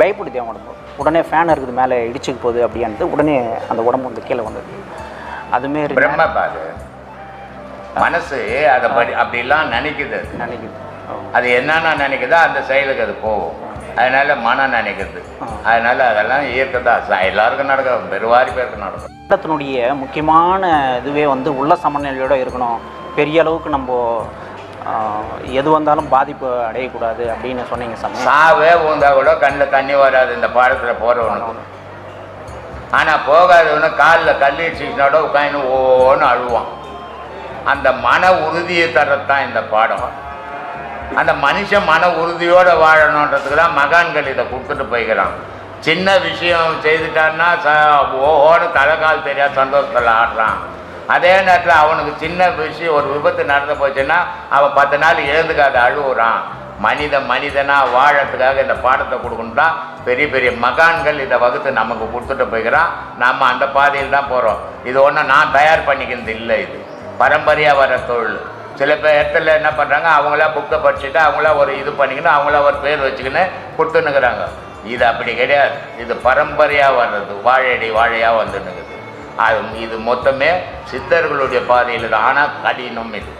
பயப்படுது என் உடம்பு. உடனே ஃபேன் இருக்குது மேலே இடிச்சுக்கு போகுது அப்படின்ட்டு உடனே அந்த உடம்பு கீழே வந்தது. அதுமாரி பிரம்மபாது மனசு அதை அப்படிலாம் நினைக்குது. அது என்னன்னா நினைக்குதோ அந்த செயலுக்கு அது போகும். அதனால மனம் நினைக்கிறது. அதனால அதெல்லாம் இயற்கை தான், எல்லாருக்கும் நடக்கும், பெருவாரி பேருக்கு நடக்கும். உள்ளத்தினுடைய முக்கியமான இதுவே உள்ள சமநிலையோடு இருக்கணும். பெரிய அளவுக்கு நம்ம எது வந்தாலும் பாதிப்பு அடையக்கூடாது அப்படின்னு சொன்னீங்க சாமி. சாவே ஊந்தா கூட கண்ணில் தண்ணி வராது இந்த பாடத்தில் போகிறவனுக்கு. ஆனால் போகாதவனு காலில் கல்லீடிச்சினோட உட்காந்து ஓன்னு அழுவான். அந்த மன உறுதியை தரத்தான் இந்த பாடம். அந்த மனுஷன் மன உறுதியோடு வாழணுன்றதுக்கு தான் மகான்கள் இதை கொடுத்துட்டு போய்க்கிறான். சின்ன விஷயம் செய்துட்டான்னா ஓஹோன்னு தலைக்கால் தெரியாது சந்தோஷத்தில் ஆடுறான். அதே நேரத்தில் அவனுக்கு சின்ன விஷயம் ஒரு விபத்து நடந்து போச்சுன்னா அவன் 10 நாள் எழுந்துக்காத அழுகுறான். மனிதனாக வாழறதுக்காக இந்த பாடத்தை கொடுக்கணும் தான் பெரிய பெரிய மகான்கள் இதை வகுத்து நமக்கு கொடுத்துட்டு போய்க்கிறான். நம்ம அந்த பாதையில் தான் போகிறோம். இது ஒன்றும் நான் தயார் பண்ணிக்கிறது இல்லை, இது பரம்பரையாக வர தொழில். சில பேர் இடத்துல என்ன பண்ணுறாங்க, அவங்களா புக்கை படிச்சுட்டு அவங்களா ஒரு இது பண்ணிக்கணும், அவங்களா ஒரு பேர் வச்சுக்கின்னு கொடுத்துன்னுக்குறாங்க. இது அப்படி கிடையாது, இது பரம்பரையாக வர்றது, வாழையடி வாழையாக வந்துன்னுக்குது. இது மொத்தமே சித்தர்களுடைய பாதையில் தான். ஆனால் கடினம் இது,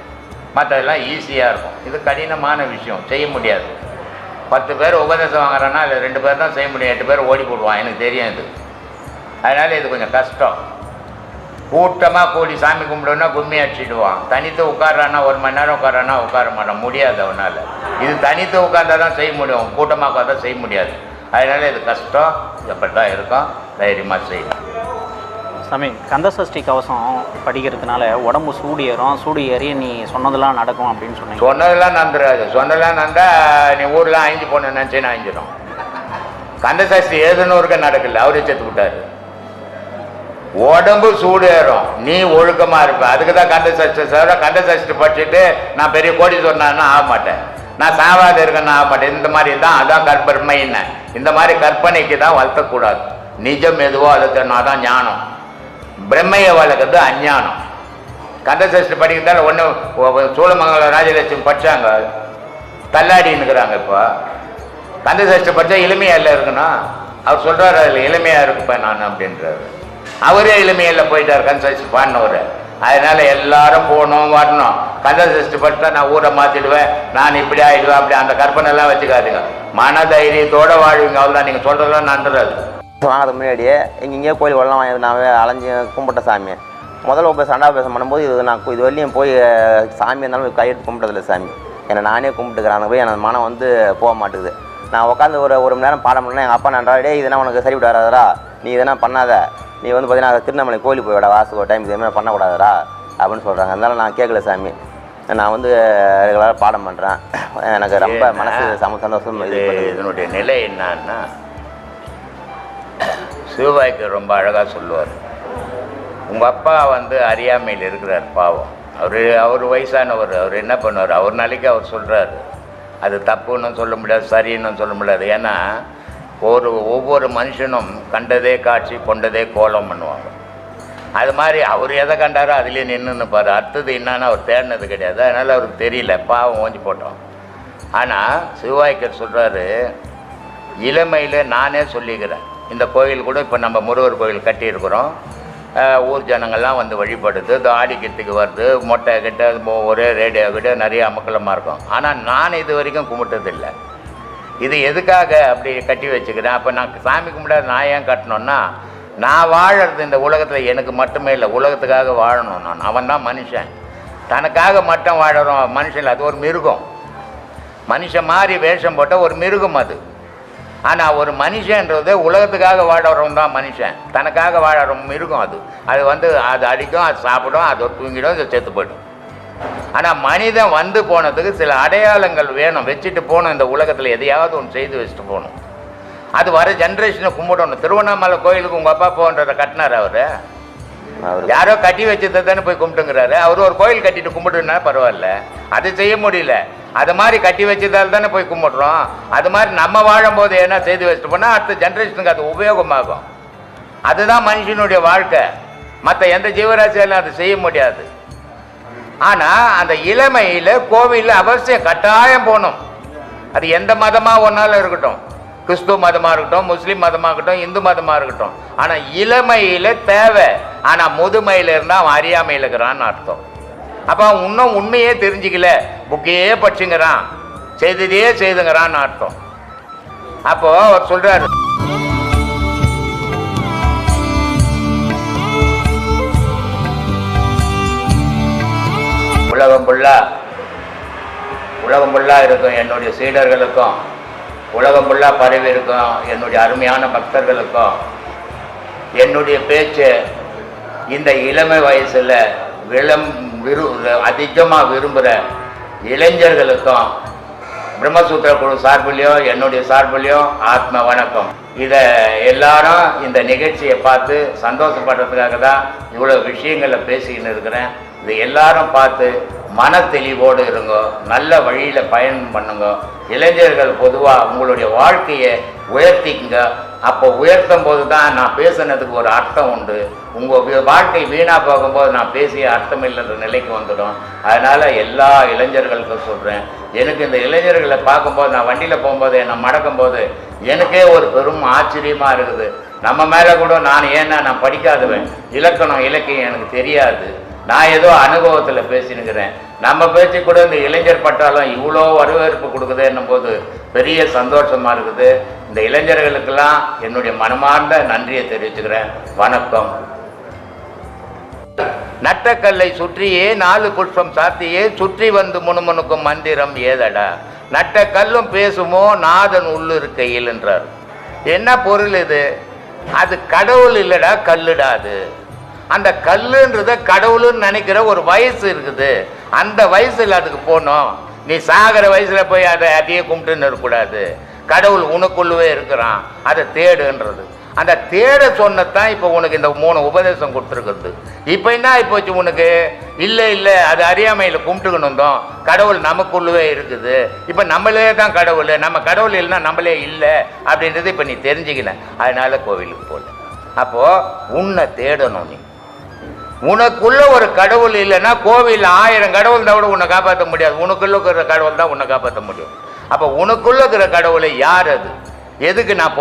மற்றதெல்லாம் ஈஸியாக இருக்கும். இது கடினமான விஷயம், செய்ய முடியாது. 10 பேர் உபதேசம் வாங்குறான்னா அதில் 2 பேர் தான் செய்ய முடியும், 8 பேர் ஓடி போடுவான், எனக்கு தெரியும் இது. அதனால் இது கொஞ்சம் கஷ்டம். கூட்டமாக கூடி சாமி கும்பிடுன்னா கும்மி அடிச்சிடுவான். தனித்து உட்காரான்னா 1 மணி நேரம் உட்காரான்னா உட்கார மாட்டான், முடியாது அவனால். இது தனித்து உட்கார்ந்தா தான் செய்ய முடியும், கூட்டமாக உட்காந்தா செய்ய முடியாது. அதனால் இது கஷ்டம், எப்படி தான் இருக்கும், தைரியமாக செய்யணும். சாமி, கந்தசஷ்டி கவசம் படிக்கிறதுனால உடம்பு சூடு ஏறும், சூடு ஏறி நீ சொன்னதெல்லாம் நடக்கும் அப்படின்னு சொன்னீங்க. சொன்னதெல்லாம் நந்துடாது, சொன்னதெல்லாம் நந்தா நீ ஊரில் அழிஞ்சு போன நினச்சேன்னு அழிஞ்சிடும். கந்தசஷ்டி எழுதுனூருக்கு நடக்கல, அவரே செத்து விட்டாரு. உடம்பு சூடு ஏறும், நீ ஒழுக்கமாக இருப்ப. அதுக்கு தான் கந்தசஷ்டி சார், கந்தசஷ்டி படிச்சுட்டு நான் பெரிய கோடி சொன்னான்னு ஆக மாட்டேன், நான் சாவாத இருக்கேன்னு ஆக மாட்டேன். இந்த மாதிரி தான், அதான் கற்பனைன்னு. இந்த மாதிரி கற்பனைக்கு தான் வளர்த்தக்கூடாது. நிஜம் எதுவோ அதை தெரியும், அதான் ஞானம். பிரம்மையை வளர்க்குறது அஞ்ஞானம். கந்தசஷ்டி படிக்கிறதால ஒன்று சோழமங்கலம் ராஜலட்சுமி படித்தாங்க, தள்ளாடின்னுக்குறாங்க. இப்போ கந்தசஷ்டி படித்தா இளமையாக இல்லை இருக்கணும். அவர் சொல்கிறார் அதில் இளமையாக இருக்குப்பேன் நான் அப்படின்றாரு. அவரே இளமையில் போயிட்டார் கந்தசஷ்டி பாடினவர். அதனால் எல்லாரும் போகணும் வரணும். கந்த சஷ்டி பட்டா நான் ஊரை மாற்றிடுவேன், நான் இப்படி ஆகிடுவேன், அப்படி அந்த கற்பனைலாம் வச்சுக்காதுங்க. மன தைரியத்தோட வாழ்வீங்க, அவ்வளோதான். நீங்கள் சொல்கிறதெல்லாம் நன்றது. வாங்கிறது முன்னாடியே எங்கெங்கேயோ கோயில் வெள்ளம் வாங்கி நான் அலைஞ்சி கும்பிட்ட சாமி. முதல்ல இப்போ சண்டாபேசம் பண்ணும்போது இது வரையும் போய் சாமி இருந்தாலும் கையெடுத்து கும்பிட்டதில்லை சாமி. என்னை நானே கும்பிட்டுக்கிறேன். போய் எனக்கு மனம் வந்து போக மாட்டேங்குது. நான் உட்காந்து ஒரு மணி நேரம் பாடம் பண்ணேன். எங்கள் அப்பா நன்றாடே இதெல்லாம் உனக்கு சரிவிட்டு வராதரா, நீ இதெல்லாம் பண்ணாத, நீ வந்து பார்த்தீங்கன்னா திருநெல்வேலி கோயிலுக்கு போய் விட வாசுக்கு ஒரு டைம் இதுமாதிரி பண்ணக்கூடாதரா அப்படின்னு சொல்கிறாங்க. அதனால நான் கேட்கல சாமி. நான் வந்து ரெகுலராக பாடம் பண்ணுறேன். எனக்கு ரொம்ப மனசு சந்தோஷம். இதனுடைய நிலை என்னன்னா, சிவபாய்க்கு ரொம்ப அழகாக சொல்லுவார். உங்கள் அப்பா வந்து அறியாமையில் இருக்கிறார் பாவம். அவர் வயசானவர். அவர் என்ன பண்ணுவார், அவர் நாளைக்கு அவர் சொல்கிறார். அது தப்புன்னு சொல்ல முடியாது, சரின்னு சொல்ல முடியாது. ஏன்னா ஒவ்வொரு மனுஷனும் கண்டதே காட்சி கொண்டதே கோலம் பண்ணுவாங்க. அது மாதிரி அவர் எதை கண்டாரோ அதுலேயே நின்றுன்னு பாரு. அடுத்தது என்னன்னு அவர் தேடினது கிடையாது. அதனால் அவருக்கு தெரியல, பாவம் ஓஞ்சி போட்டோம். ஆனால் சிவவாய்க்கர் சொல்கிறாரு, இளமையில் நானே சொல்லிக்கிறேன். இந்த கோயில் கூட இப்போ நம்ம முருகர் கோயில் கட்டியிருக்கிறோம். ஊர் ஜனங்கள்லாம் வந்து வழிபடுது. இந்த ஆடிக்கிறதுக்கு வருது, மொட்டை கிட்ட ஒரே ரேடியோ கிட்ட நிறைய அமக்கலமாக இருக்கும். ஆனால் நான் இது வரைக்கும் கும்பிட்டதில்லை. இது எதுக்காக அப்படி கட்டி வச்சுக்கிறேன்? அப்போ நான் சாமி கும்பிடாது நான் ஏன் கட்டணுன்னா, நான் வாழறது இந்த உலகத்தில் எனக்கு மட்டுமே இல்லை, உலகத்துக்காக வாழணும். அவன் தான் மனுஷன். தனக்காக மட்டும் வாழறோம் மனுஷன். அது ஒரு மிருகம். மனுஷன் மாதிரி வேஷம் போட்ட ஒரு மிருகம் அது. ஆனால் ஒரு மனுஷன்றது உலகத்துக்காக வாழறவன் தான் மனுஷன். தனக்காக வாழற மிருகம் அது. அது வந்து அது அடிக்கும், அது சாப்பிடும், அது தூங்கிடும், அது செத்து போய்டும். ஆனால் மனிதன் வந்து போனதுக்கு சில அடையாளங்கள் வேணும், வச்சுட்டு போகணும். இந்த உலகத்தில் எதையாவது ஒன்று செய்து வச்சுட்டு போகணும். அது வர ஜென்ரேஷனை கும்பிடணும். திருவண்ணாமலை கோயிலுக்கு உங்கள் அப்பா போன்றதை கட்டினார். அவர் யாரோ கட்டி வச்சதை தானே போய் கும்பிட்டுங்கிறாரு. அவர் ஒரு கோயில் கட்டிட்டு கும்பிட்டுனா பரவாயில்ல, அது செய்ய முடியல. அது மாதிரி கட்டி வச்சதால் தானே போய் கும்பிட்றோம். அது மாதிரி நம்ம வாழும்போது என்ன செய்து வச்சுட்டு போனால் அடுத்த ஜென்ரேஷனுக்கு அது உபயோகமாகும். அதுதான் மனுஷனுடைய வாழ்க்கை. மற்ற எந்த ஜீவராசியாலும் அது செய்ய முடியாது. ஆனால் அந்த இளமையில் கோவிலில் அவசியம் கட்டாயம் போகணும். அது எந்த மதமாக ஒன்றாலும் இருக்கட்டும், கிறிஸ்துவ மதமாக இருக்கட்டும், முஸ்லீம் மதமாக இருக்கட்டும், இந்து மதமாக இருக்கட்டும். ஆனால் இளமையில் தேவை. ஆனால் முதுமையில் இருந்தால் அவன் அறியாமையில் இருக்கிறான்னு அர்த்தம். அப்போ அவன் இன்னும் உண்மையே தெரிஞ்சிக்கல, புக்கையே படிச்சுங்கிறான், செய்ததையே செய்துங்கிறான்னு அர்த்தம். அப்போ அவர் சொல்றாரு, உலகம் ஃபுல்லா இருக்கும் என்னுடைய சீடர்களுக்கும், உலகம் ஃபுல்லா பரவி இருக்கும் என்னுடைய அருமையான பக்தர்களுக்கும் என்னுடைய பேச்சு இந்த இளமை வயசில் அதிகமாக விரும்புகிற இளைஞர்களுக்கும் பிரம்மசூத்திர குழு சார்பிலையும் என்னுடைய சார்பிலையும் ஆத்ம வணக்கம். இதை எல்லாரும் இந்த நிகழ்ச்சியை பார்த்து சந்தோஷப்படுறதுக்காக தான் இவ்வளோ விஷயங்களை பேசிக்கின்னு இருக்கிறேன். இதை எல்லாரும் பார்த்து மன தெளிவோடு இருங்க, நல்ல வழியில் பயணம் பண்ணுங்க. இளைஞர்கள் பொதுவாக உங்களுடைய வாழ்க்கையை உயர்த்திக்குங்க. அப்போ உயர்த்தும் போது தான் நான் பேசுனதுக்கு ஒரு அர்த்தம் உண்டு. உங்கள் வாழ்க்கை வீணாக போகும்போது நான் பேசிய அர்த்தம் இல்லைன்ற நிலைக்கு வந்துடும். அதனால் எல்லா இளைஞர்களுக்கும் சொல்கிறேன், எனக்கு இந்த இளைஞர்களை பார்க்கும்போது, நான் வண்டியில் போகும்போது என்னை மடக்கும்போது எனக்கே ஒரு பெரும் ஆச்சரியமாக இருக்குது. நம்ம மேலே கூட நான் படிக்காதவன், இலக்கணம் இலக்கியம் எனக்கு தெரியாது, நான் ஏதோ அனுபவத்தில் பேசினுக்கிறேன். நம்ம பேச்சு கூட இந்த இளைஞர் பட்டாலும் இவ்வளோ வரவேற்பு கொடுக்குது என்னும் போது பெரிய சந்தோஷமாக இருக்குது. இந்த இளைஞர்களுக்கெல்லாம் என்னுடைய மனமார்ந்த நன்றியை தெரிவிச்சுக்கிறேன். வணக்கம். நட்டக்கல்லை சுற்றியே 4 புஷ்பம் சாத்தியே சுற்றி வந்து முணுமுணுக்கும் மந்திரம் ஏதடா, நட்ட கல்லும் பேசுமோ நாதன் உள்ளிருக்கையில் என்றார். என்ன பொருள் இது? அது கடவுள் இல்லடா, கல்லுடா. அது அந்த கல்லுன்றத கடவுள்னு நினைக்கிற ஒரு வயசு இருக்குது. அந்த வயசுல அதுக்கு போகணும். நீ சாகிற வயசுல போய் அதையே கும்பிட்டுன்னு இருக்கக்கூடாது. கடவுள் உனக்குள்ளவே இருக்கிறான், அதை தேடுன்றது. அந்த தேட சொன்னதான் இப்போ உனக்கு இந்த 3 உபதேசம் கொடுத்துருக்குறது. இப்போ என்ன ஆகிப்போச்சு உனக்கு? இல்லை அது அறியாமையில் கும்பிட்டுக்கணும் தான், கடவுள் நமக்குள்ளவே இருக்குது. இப்போ நம்மளே தான் கடவுள், நம்ம கடவுள் இல்லைன்னா நம்மளே இல்லை அப்படின்றது இப்போ நீ தெரிஞ்சுக்கின. அதனால கோவிலுக்கு போகல. அப்போது உன்னை தேடணும். நீ உனக்குள்ள ஒரு கடவுள் இல்லைன்னா கோவில் 1000 கடவுள் தான் கூட உன்னை காப்பாற்ற முடியாது. உனக்குள்ள இருக்கிற கடவுள் தான் உன்னை காப்பாற்ற முடியும். அப்போ உனக்குள்ள இருக்கிற கடவுளை யார்? அது எதுக்கு நான்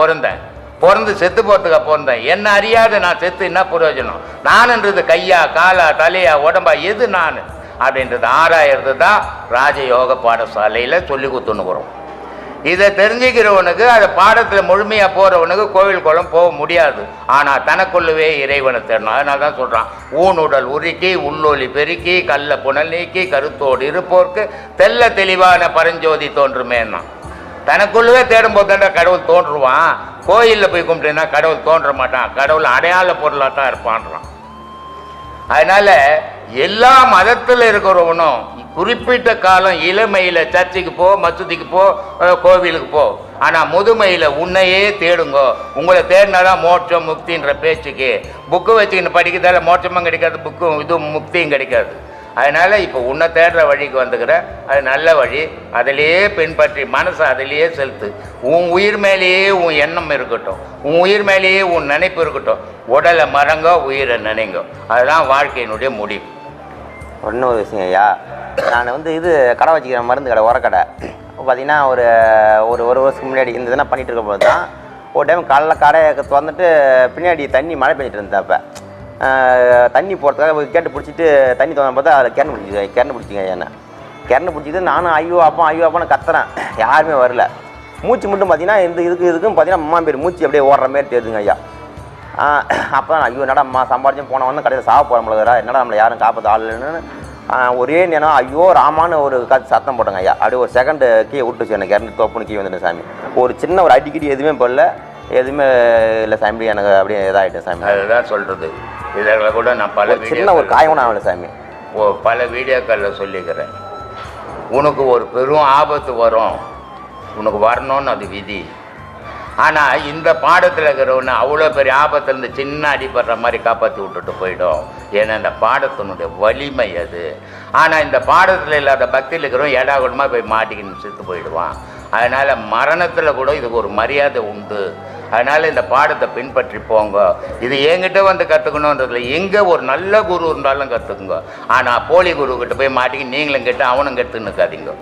பிறந்து செத்து போகிறதுக்காக பிறந்தேன்? என்ன அறியாத நான் செத்து என்ன பிரயோஜனம்? நான்ன்றது கையா காலா தலையா உடம்பா? எது நான்? அப்படின்றது ஆராயிறது தான் ராஜயோக பாடசாலையில் சொல்லி கொடுத்துன்னுக்குறோம். இதை தெரிஞ்சுக்கிறவனுக்கு அது பாடத்தில் முழுமையாக போகிறவனுக்கு கோவில் குளம் போக முடியாது. ஆனால் தனக்குள்ளவே இறைவனை தேடணும். அதனால தான் சொல்கிறான், ஊனுடல் உருக்கி உள்ளொலி பெருக்கி கல்ல புனல் நீக்கி கருத்தோடு இருப்போர்க்கு தெல்ல தெளிவான பரஞ்சோதி தோன்றுமேன்னா. தனக்குள்ளவே தேடும்போது தான் கடவுள் தோன்றுவான். கோயிலில் போய் கும்பிட்டேன்னா கடவுள் தோன்ற மாட்டான். கடவுள் அடையாள பொருளாக தான் இருப்பான்றான். அதனால் எல்லா மதத்தில் இருக்கிறவனும் குறிப்பிட்ட காலம் இளமையில் சர்ச்சுக்கு போ, மசூதிக்கு போ, கோவிலுக்கு போ. ஆனால் முதுமையில் உன்னையே தேடுங்கோ. உங்களை தேடினாதான் மோட்சம் முக்தின்ற பேச்சுக்கு புக்கு வச்சுக்கின்னு படிக்கிறதால மோட்சமும் கிடைக்காது, புக்கும் இதுவும் முக்தியும் கிடைக்காது. அதனால் இப்போ உன்னை தேடுற வழிக்கு வந்துக்கிற அது நல்ல வழி. அதிலேயே பின்பற்றி மனசை அதிலேயே செலுத்து. உன் உயிர் மேலேயே உன் எண்ணம் இருக்கட்டும், உன் உயிர் மேலேயே உன் நினைப்பு இருக்கட்டும். உடலை மறங்கோ, உயிரை நினைங்கோ. அதுதான் வாழ்க்கையினுடைய முடிவு. இன்னொரு விஷயம் ஐயா, நான் வந்து இது கடை வச்சுக்கிறேன், மருந்து கடை, உரக்கடை. பார்த்தீங்கன்னா ஒரு ஒரு வருஷத்துக்கு முன்னாடி இந்த இதெல்லாம் பண்ணிகிட்டு இருக்கும் போது தான் ஒரு டைம் காலைல கடையை திறந்துட்டு பின்னாடி தண்ணி மழை பெஞ்சிட்டு இருந்தேன். அப்போ தண்ணி போகிறதுக்காக கேட்டு பிடிச்சிட்டு தண்ணி திறந்து பார்த்தா அதில் கிணறு பிடிச்சிங்க என்ன கிணறு பிடிச்சிட்டு நானும் ஐயோ அப்பான்னு கத்துறேன். யாருமே வரல. மூச்சு மட்டும் பார்த்தீங்கன்னா இதுக்கும் பார்த்தீங்கன்னா அம்மா பேர் மூச்சு அப்படியே ஓடுற மாதிரி தெரியுதுங்க ஐயா. அப்போ ஐயோ என்னடா அம்மா சம்பாரிச்சும் போனவொன்னு கடையில் சாப்பிட போகிற முடியாதா, என்னடா நம்மளை யாரும் காப்பாற்ற ஆள் இல்லைன்னு ஒரே நேரம் ஐயோ ராமான்னு ஒரு சத்தம் போட்டோங்க ஐயா. அப்படியே ஒரு செகண்டு கீழே விட்டுச்சு எனக்கு, இறந்து தோப்புன்னு கீழே வந்துட்டேன் சாமி. ஒரு சின்ன ஒரு அடிக்கடி எதுவுமே போடல, எதுவுமே இல்லை சாமி. எனக்கு அப்படியே இதாகிட்டேன் சாமி. அதுதான் சொல்கிறது. இதில் கூட நான் பல சின்ன ஒரு காயம் கூட ஆகலை சாமி. பல வீடியோக்களில் சொல்லிக்கிறேன். உனக்கு ஒரு பெரும் ஆபத்து வரும், உனக்கு வரணும்னு அது விதி. ஆனால் இந்த பாடத்தில் இருக்கிறவனு அவ்வளோ பெரிய ஆபத்துலேருந்து சின்ன அடிபடுற மாதிரி காப்பாற்றி விட்டுட்டு போயிடும். ஏன்னா இந்த பாடத்தினுடைய வலிமை அது. ஆனால் இந்த பாடத்தில் இல்லாத பக்தியில் இருக்கிறவன் ஏடாகுடமாக போய் மாட்டிக்கின்னு செத்து போயிடுவான். அதனால் மரணத்தில் கூட இதுக்கு ஒரு மரியாதை உண்டு. அதனால் இந்த பாடத்தை பின்பற்றி போங்க. இது என்கிட்ட வந்து கற்றுக்கணுன்றதுல எங்கே ஒரு நல்ல குரு இருந்தாலும் கற்றுக்குங்க. ஆனால் போலி குருக்கிட்ட போய் மாட்டிக்கி நீங்களும் கெட்டு அவனும் கெட்டுன்னு இருக்காதீங்க.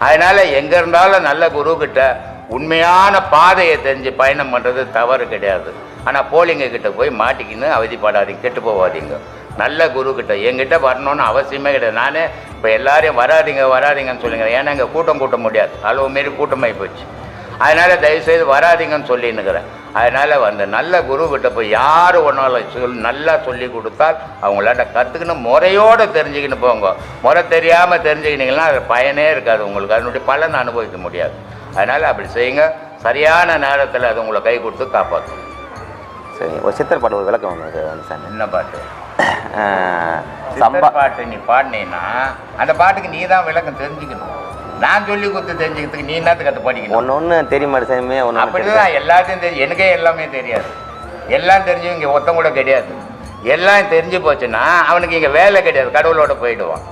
அதனால் எங்கே இருந்தாலும் நல்ல குருக்கிட்ட உண்மையான பாதையை தெரிஞ்சு பயணம் பண்ணுறது தவறு கிடையாது. ஆனால் போலிங்க கிட்ட போய் மாட்டிக்கின்னு அவதிப்படாதீங்க, கெட்டு போகாதீங்க. நல்ல குருக்கிட்ட என்கிட்ட வரணும்னு அவசியமே கிடையாது. நானே இப்போ எல்லாரையும் வராதிங்கன்னு சொல்லுங்க. ஏன்னா இங்கே கூட்ட முடியாது, அளவு மாரி கூட்டமாகி போச்சு. அதனால் தயவுசெய்து வராதிங்கன்னு சொல்லின்னுக்கிறேன். அதனால் அந்த நல்ல குருக்கிட்ட போய் யார் ஒன்றாலும் நல்லா சொல்லி கொடுத்தால் அவங்களாட்ட கற்றுக்கணும், முறையோடு தெரிஞ்சுக்கின்னு போங்க. முறை தெரியாமல் தெரிஞ்சுக்கினீங்கன்னா அது பயனே இருக்காது உங்களுக்கு, அதனுடைய பலன் அனுபவிக்க முடியாது. அதனால் அப்படி செய்யுங்க. சரியான நேரத்தில் அது உங்களை கை கொடுத்து காப்பாற்றும். சரி, ஒரு சித்தர் பாட்டு ஒரு விளக்கம் வந்து சார். என்ன பாட்டு? சம்பா பாட்டு நீ பாடினீன்னா அந்த பாட்டுக்கு நீ தான் விளக்கம் தெரிஞ்சுக்கணும். நான் சொல்லி கொடுத்து தெரிஞ்சுக்கிறதுக்கு நீ என்னத்துக்கு கற்று படிக்கணும்? ஒன்று தெரியுமா சாமி? அப்படிதான் எல்லாத்தையும் தெரியும். எனக்கே எல்லாமே தெரியாது. எல்லாம் தெரிஞ்சு இங்கே ஒருத்தம் கூட கிடையாது. எல்லாம் தெரிஞ்சு போச்சுன்னா அவனுக்கு இங்கே வேலை கிடையாது, கடவுளோட போயிடுவான்.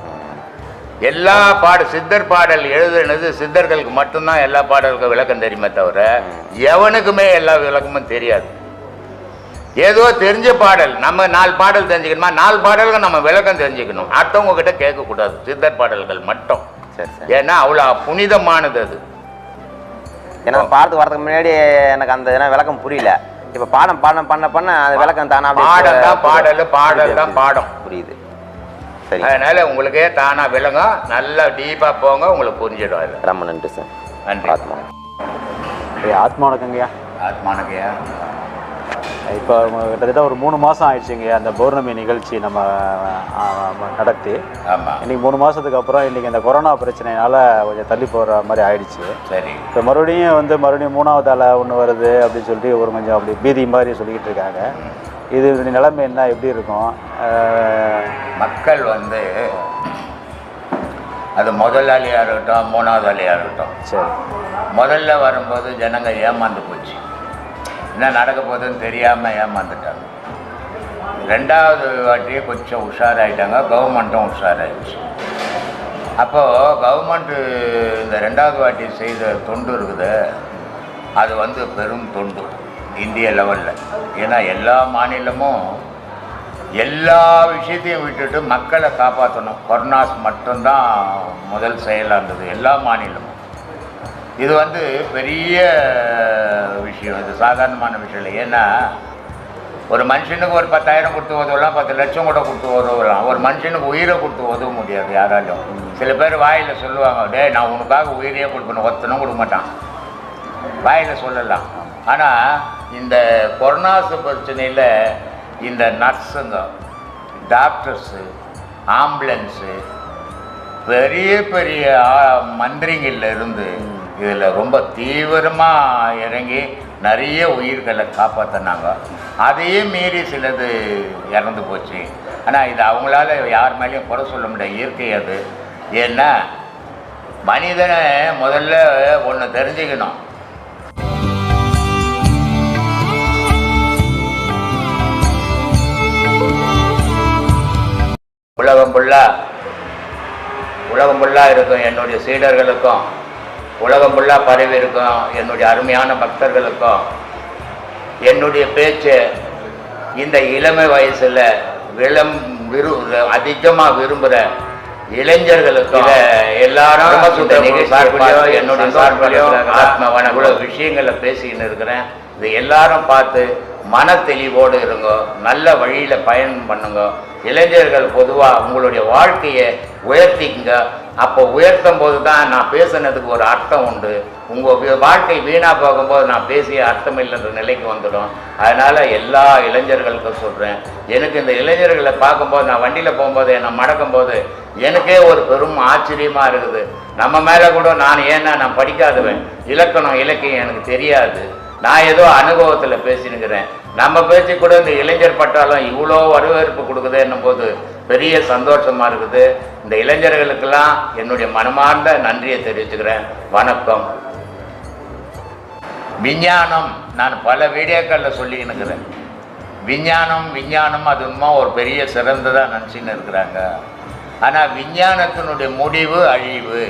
எல்லா சித்தர் பாடல் எழுதுனது சித்தர்களுக்கு மட்டும்தான் எல்லா பாடலுக்கும் விளக்கம் தெரியுமே தவிர எவனுக்குமே எல்லா விளக்கமும் தெரியாது. ஏதோ தெரிஞ்ச பாடல் நம்ம 4 பாடல் தெரிஞ்சுக்கணுமா, 4 பாடல்கள் நம்ம விளக்கம் தெரிஞ்சுக்கணும். அடுத்தவங்க கிட்ட கேட்கக்கூடாது சித்தர் பாடல்கள் மட்டும். ஏன்னா அவ்வளோ புனிதமானது அது. ஏன்னா பார்த்து வரதுக்கு முன்னாடி எனக்கு அந்த விளக்கம் புரியல. இப்போ பாடம் பண்ண அந்த விளக்கம் தானே பாடல் தான் பாடம் புரியுது. அதனால உங்களுக்கே தானா விளங்கும். நல்லா டீப்பாக போங்க, உங்களுக்கு புரிஞ்சிடும். ரொம்ப நன்றி சார். நன்றி. ஆத்மா வணக்கங்கய்யா. ஆத்மா வணக்கங்கய்யா. இப்போ கிட்டத்தட்ட ஒரு 3 மாதம் ஆயிடுச்சுங்கய்யா அந்த பௌர்ணமி நிகழ்ச்சி நம்ம நடத்தி. ஆமாம். இன்றைக்கி 3 மாதத்துக்கு அப்புறம் இன்றைக்கி இந்த கொரோனா பிரச்சனைனால கொஞ்சம் தள்ளி போகிற மாதிரி ஆயிடுச்சு. சரி. இப்போ மறுபடியும் 3வது அலை ஒன்று வருது அப்படின்னு சொல்லிட்டு ஒரு கொஞ்சம் அப்படி பீதி மாதிரி சொல்லிக்கிட்டு இருக்காங்க. இது நிலைமை என்ன, எப்படி இருக்கும்? மக்கள் அது முதலாளியாக இருக்கட்டும், 3வது அலையாக இருக்கட்டும், சரி, முதல்ல வரும்போது ஜனங்க ஏமாந்து போச்சு. என்ன நடக்க போகுதுன்னு தெரியாமல் ஏமாந்துட்டாங்க. 2வது வாட்டியே கொஞ்சம் உஷாராயிட்டாங்க, கவர்மெண்ட்டும் உஷாராயிடுச்சு. அப்போது கவர்மெண்ட்டு இந்த 2வது வாட்டி செய்த தொண்டு இருக்குது, அது பெரும் தொண்டு இந்திய லெவலில். ஏன்னா எல்லா மாநிலமும் எல்லா விஷயத்தையும் விட்டுட்டு மக்களை காப்பாற்றணும். கொரோனாஸ் மட்டும்தான் முதல் செயலாக இருந்தது எல்லா மாநிலமும். இது பெரிய விஷயம், இது சாதாரணமான விஷயம் இல்லை. ஏன்னா ஒரு மனுஷனுக்கு ஒரு 10,000 கொடுத்து உதவலாம், 10 லட்சம் கூட கொடுத்து உதவலாம். ஒரு மனுஷனுக்கு உயிரை கொடுத்து உதவ முடியாது யாராலும். சில பேர் வாயில் சொல்லுவாங்க, டே நான் உனக்காக உயிரையே கொடுப்பேன், ஒருத்தனும் கொடுக்க மாட்டான், வாயில் சொல்லலாம். ஆனால் இந்த கொரோனாசு பிரச்சனையில் இந்த நர்ஸுங்க, டாக்டர்ஸு, ஆம்புலன்ஸு, பெரிய பெரிய மந்திரிங்கள்ல இருந்து இதில் ரொம்ப தீவிரமாக இறங்கி நிறைய உயிர்களை காப்பாற்றினாங்க. அதையே மீறி சிலது இறந்து போச்சு. ஆனால் இது அவங்களால யார் மேலேயும் குறை சொல்ல முடியாது, இயற்கை அது. ஏன்னா மனிதனை முதல்ல ஒன்று தெரிஞ்சுக்கணும், உலகம் ஃபுல்லாக இருக்கும் என்னுடைய சீடர்களுக்கும், உலகம் ஃபுல்லாக பரவி இருக்கும் என்னுடைய அருமையான பக்தர்களுக்கும் என்னுடைய பேச்சு இந்த இளமை வயசில் அதிகமாக விரும்புகிற இளைஞர்களுக்கும் எல்லாரும் என்னுடைய சார்பிலையும் ஆத்ம வணக்கம் விஷயங்களை பேசிக்கின்னு இருக்கிறேன். இது எல்லாரும் பார்த்து மன தெளிவோடு இருங்க, நல்ல வழியில் பயணம் பண்ணுங்க. இளைஞர்கள் பொதுவாக உங்களுடைய வாழ்க்கையை உயர்த்திக்குங்க. அப்போ உயர்த்தும் போது தான் நான் பேசுனதுக்கு ஒரு அர்த்தம் உண்டு. உங்கள் வாழ்க்கை வீணாக போகும்போது நான் பேசிய அர்த்தம் இல்லைன்ற நிலைக்கு வந்துடும். அதனால் எல்லா இளைஞர்களுக்கும் சொல்கிறேன், எனக்கு இந்த இளைஞர்களை பார்க்கும்போது, நான் வண்டியில் போகும்போது, என்னை மடக்கும்போது எனக்கே ஒரு பெரும் ஆச்சரியமாக இருக்குது. நம்ம மேலே கூட நான் படிக்காதவன், இலக்கணம் இலக்கியம் எனக்கு தெரியாது, நான் ஏதோ அனுபவத்தில் பேசினுக்கிறேன். நம்ம பேச்சு கூட இந்த இளைஞர் பட்டாலும் இவ்வளோ வரவேற்பு கொடுக்குதுன்னும் போது பெரிய சந்தோஷமாக இருக்குது. இந்த இளைஞர்களுக்கெல்லாம் என்னுடைய மனமார்ந்த நன்றியை தெரிவிச்சுக்கிறேன். வணக்கம். விஞ்ஞானம், நான் பல வீடியோக்களில் சொல்லிக்கினுக்கிறேன், விஞ்ஞானம் அது ஒரு பெரிய சிறந்ததாக நினச்சின்னு இருக்கிறாங்க. ஆனால் விஞ்ஞானத்தினுடைய முடிவு அழிவு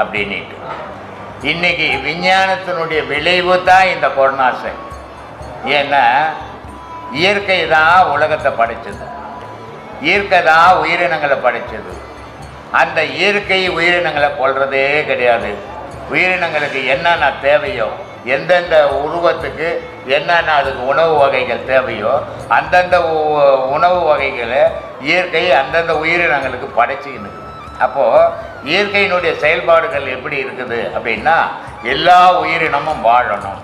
அப்படின்ட்டு. இன்னைக்கு விஞ்ஞானத்தினுடைய விளைவு தான் இந்த கொரோனாசை. ஏன்னா இயற்கை தான் உலகத்தை படைச்சது, இயற்கை தான் உயிரினங்களை படைச்சது. அந்த இயற்கை உயிரினங்களை கொல்றதே கிடையாது. உயிரினங்களுக்கு என்னென்ன தேவையோ, எந்தெந்த உருவத்துக்கு என்னென்ன அதுக்கு உணவு வகைகள் தேவையோ அந்தந்த உணவு வகைகளை இயற்கை அந்தந்த உயிரினங்களுக்கு படைச்சிக்கின்னு. அப்போது இயற்கையினுடைய செயல்பாடுகள் எப்படி இருக்குது அப்படின்னா, எல்லா உயிரினமும் வாழணும்,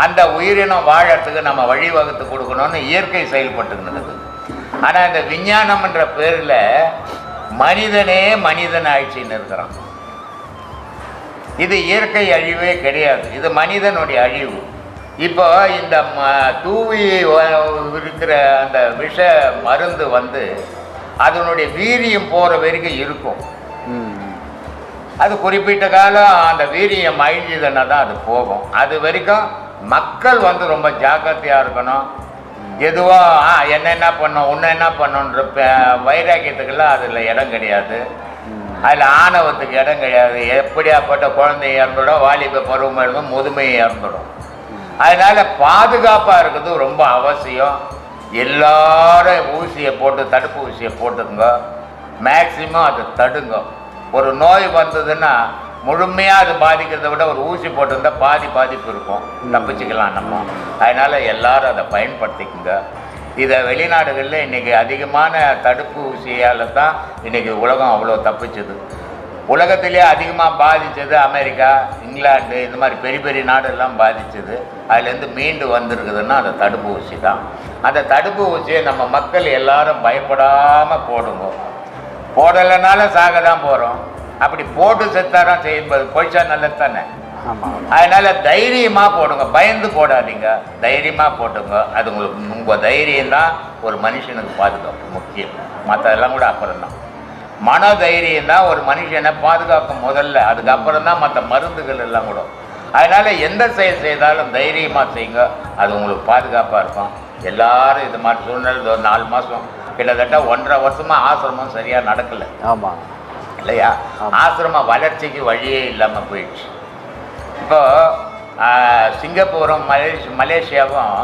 அந்த உயிரினம் வாழறதுக்கு நம்ம வழிவகுத்து கொடுக்கணும்னு இயற்கை செயல்பட்டுக்கிட்டு. ஆனால் இந்த விஞ்ஞானம் என்ற பேரில் மனிதனே மனிதன் ஆயிடுச்சின்னு இருக்கிறான். இது இயற்கை அழிவே கிடையாது, இது மனிதனுடைய அழிவு. இப்போ இந்த தூவி இருக்கிற அந்த விஷ மருந்து அதனுடைய வீரியம் போகிற வரைக்கும் இருக்கும். அது குறிப்பிட்ட காலம் அந்த வீரியம் அழிஞ்சதுன்னா தான் அது போகும். அது வரைக்கும் மக்கள் ரொம்ப ஜாக்கிரதையாக இருக்கணும். எதுவோ என்ன பண்ணோம் உன்ன என்ன பண்ணோன்ற வைராக்கியத்துக்கெல்லாம் அதில் இடம் கிடையாது, அதில் ஆணவத்துக்கு இடம் கிடையாது. எப்படியாப்பட்ட குழந்தை இறந்துடும், வாலிப பருவம் இருந்தும் முதுமையை இறந்துடும். அதனால் பாதுகாப்பாக இருக்கிறது ரொம்ப அவசியம். எல்லாரும் ஊசியை போட்டு, தடுப்பு ஊசியை போட்டுங்க, மேக்சிமம் அதை தடுங்க. ஒரு நோய் வந்ததுன்னா முழுமையாக அது பாதிக்கிறத விட ஒரு ஊசி போட்டிருந்தா பாதிப்பு இருக்கும், தப்பிச்சுக்கலாம் நம்ம. அதனால் எல்லாரும் அதை பயன்படுத்திக்குங்க. இதை வெளிநாடுகளில் இன்றைக்கி அதிகமான தடுப்பு ஊசியால் தான் இன்றைக்கி உலகம் அவ்வளோ தப்பிச்சுது. உலகத்திலே அதிகமாக பாதித்தது அமெரிக்கா, இங்கிலாந்து, இந்த மாதிரி பெரிய பெரிய நாடெல்லாம் பாதிச்சது. அதுலேருந்து மீண்டு வந்திருக்குதுன்னா அந்த தடுப்பு ஊசி தான். அந்த தடுப்பு ஊசியை நம்ம மக்கள் எல்லாரும் பயப்படாமல் போடுங்க. போடலைனாலும் சாக தான் போகிறோம். அப்படி போட்டு செத்தாராம் செய்யும்போது போயிச்சா நல்லது தானே. அதனால் தைரியமாக போடுங்க, பயந்து போடாதீங்க, தைரியமாக போட்டுங்க. அது உங்கள் தைரியம் தான் ஒரு மனுஷனுக்கு பாதுகாப்பு முக்கியம். மற்றதெல்லாம் கூட அப்புறம் தான். மன தைரியம் தான் ஒரு மனுஷனை பாதுகாக்கும் முதல்ல, அதுக்கப்புறம் தான் மற்ற மருந்துகள் எல்லாம் கூட. அதனால் எந்த செயல் செய்தாலும் தைரியமாக செய்யுங்க, அது உங்களுக்கு பாதுகாப்பாக இருக்கும். எல்லாரும் இது மாதிரி சூழ்நிலை ஒரு 4 மாதம் கிட்டத்தட்ட 1.5 வருஷமாக ஆசிரமம் சரியாக நடக்கலை. ஆமாம் இல்லையா? ஆசிரம வளர்ச்சிக்கு வழியே இல்லாமல் போயிடுச்சு. இப்போ சிங்கப்பூரும் மலேசியாவும்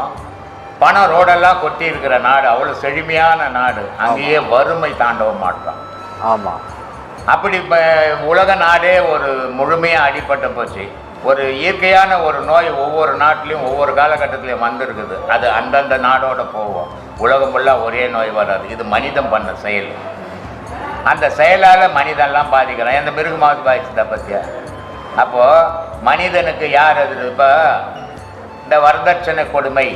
பணம் ரோடெல்லாம் கொட்டி இருக்கிற நாடு, அவ்வளோ செழுமையான நாடு. அங்கேயே வறுமை தாண்டவ மாட்டோம். ஆமாம். அப்படி இப்போ உலக நாடே ஒரு முழுமையாக அடிபட்டு போச்சு. ஒரு இயற்கையான ஒரு நோய் ஒவ்வொரு நாட்டிலையும் ஒவ்வொரு காலகட்டத்திலையும் வந்திருக்குது. அது அந்தந்த நாடோட போவோம். உலகம் ஃபுல்லாக ஒரே நோய் வராது. இது மனிதன் பண்ண செயல். அந்த செயலால் மனிதன்லாம் பாதிக்கிறான். எந்த மிருகமாவது பாதிச்சுதா பற்றியா? அப்போது மனிதனுக்கு யார் அது? இப்போ இந்த வரதட்சணை கொடுமை,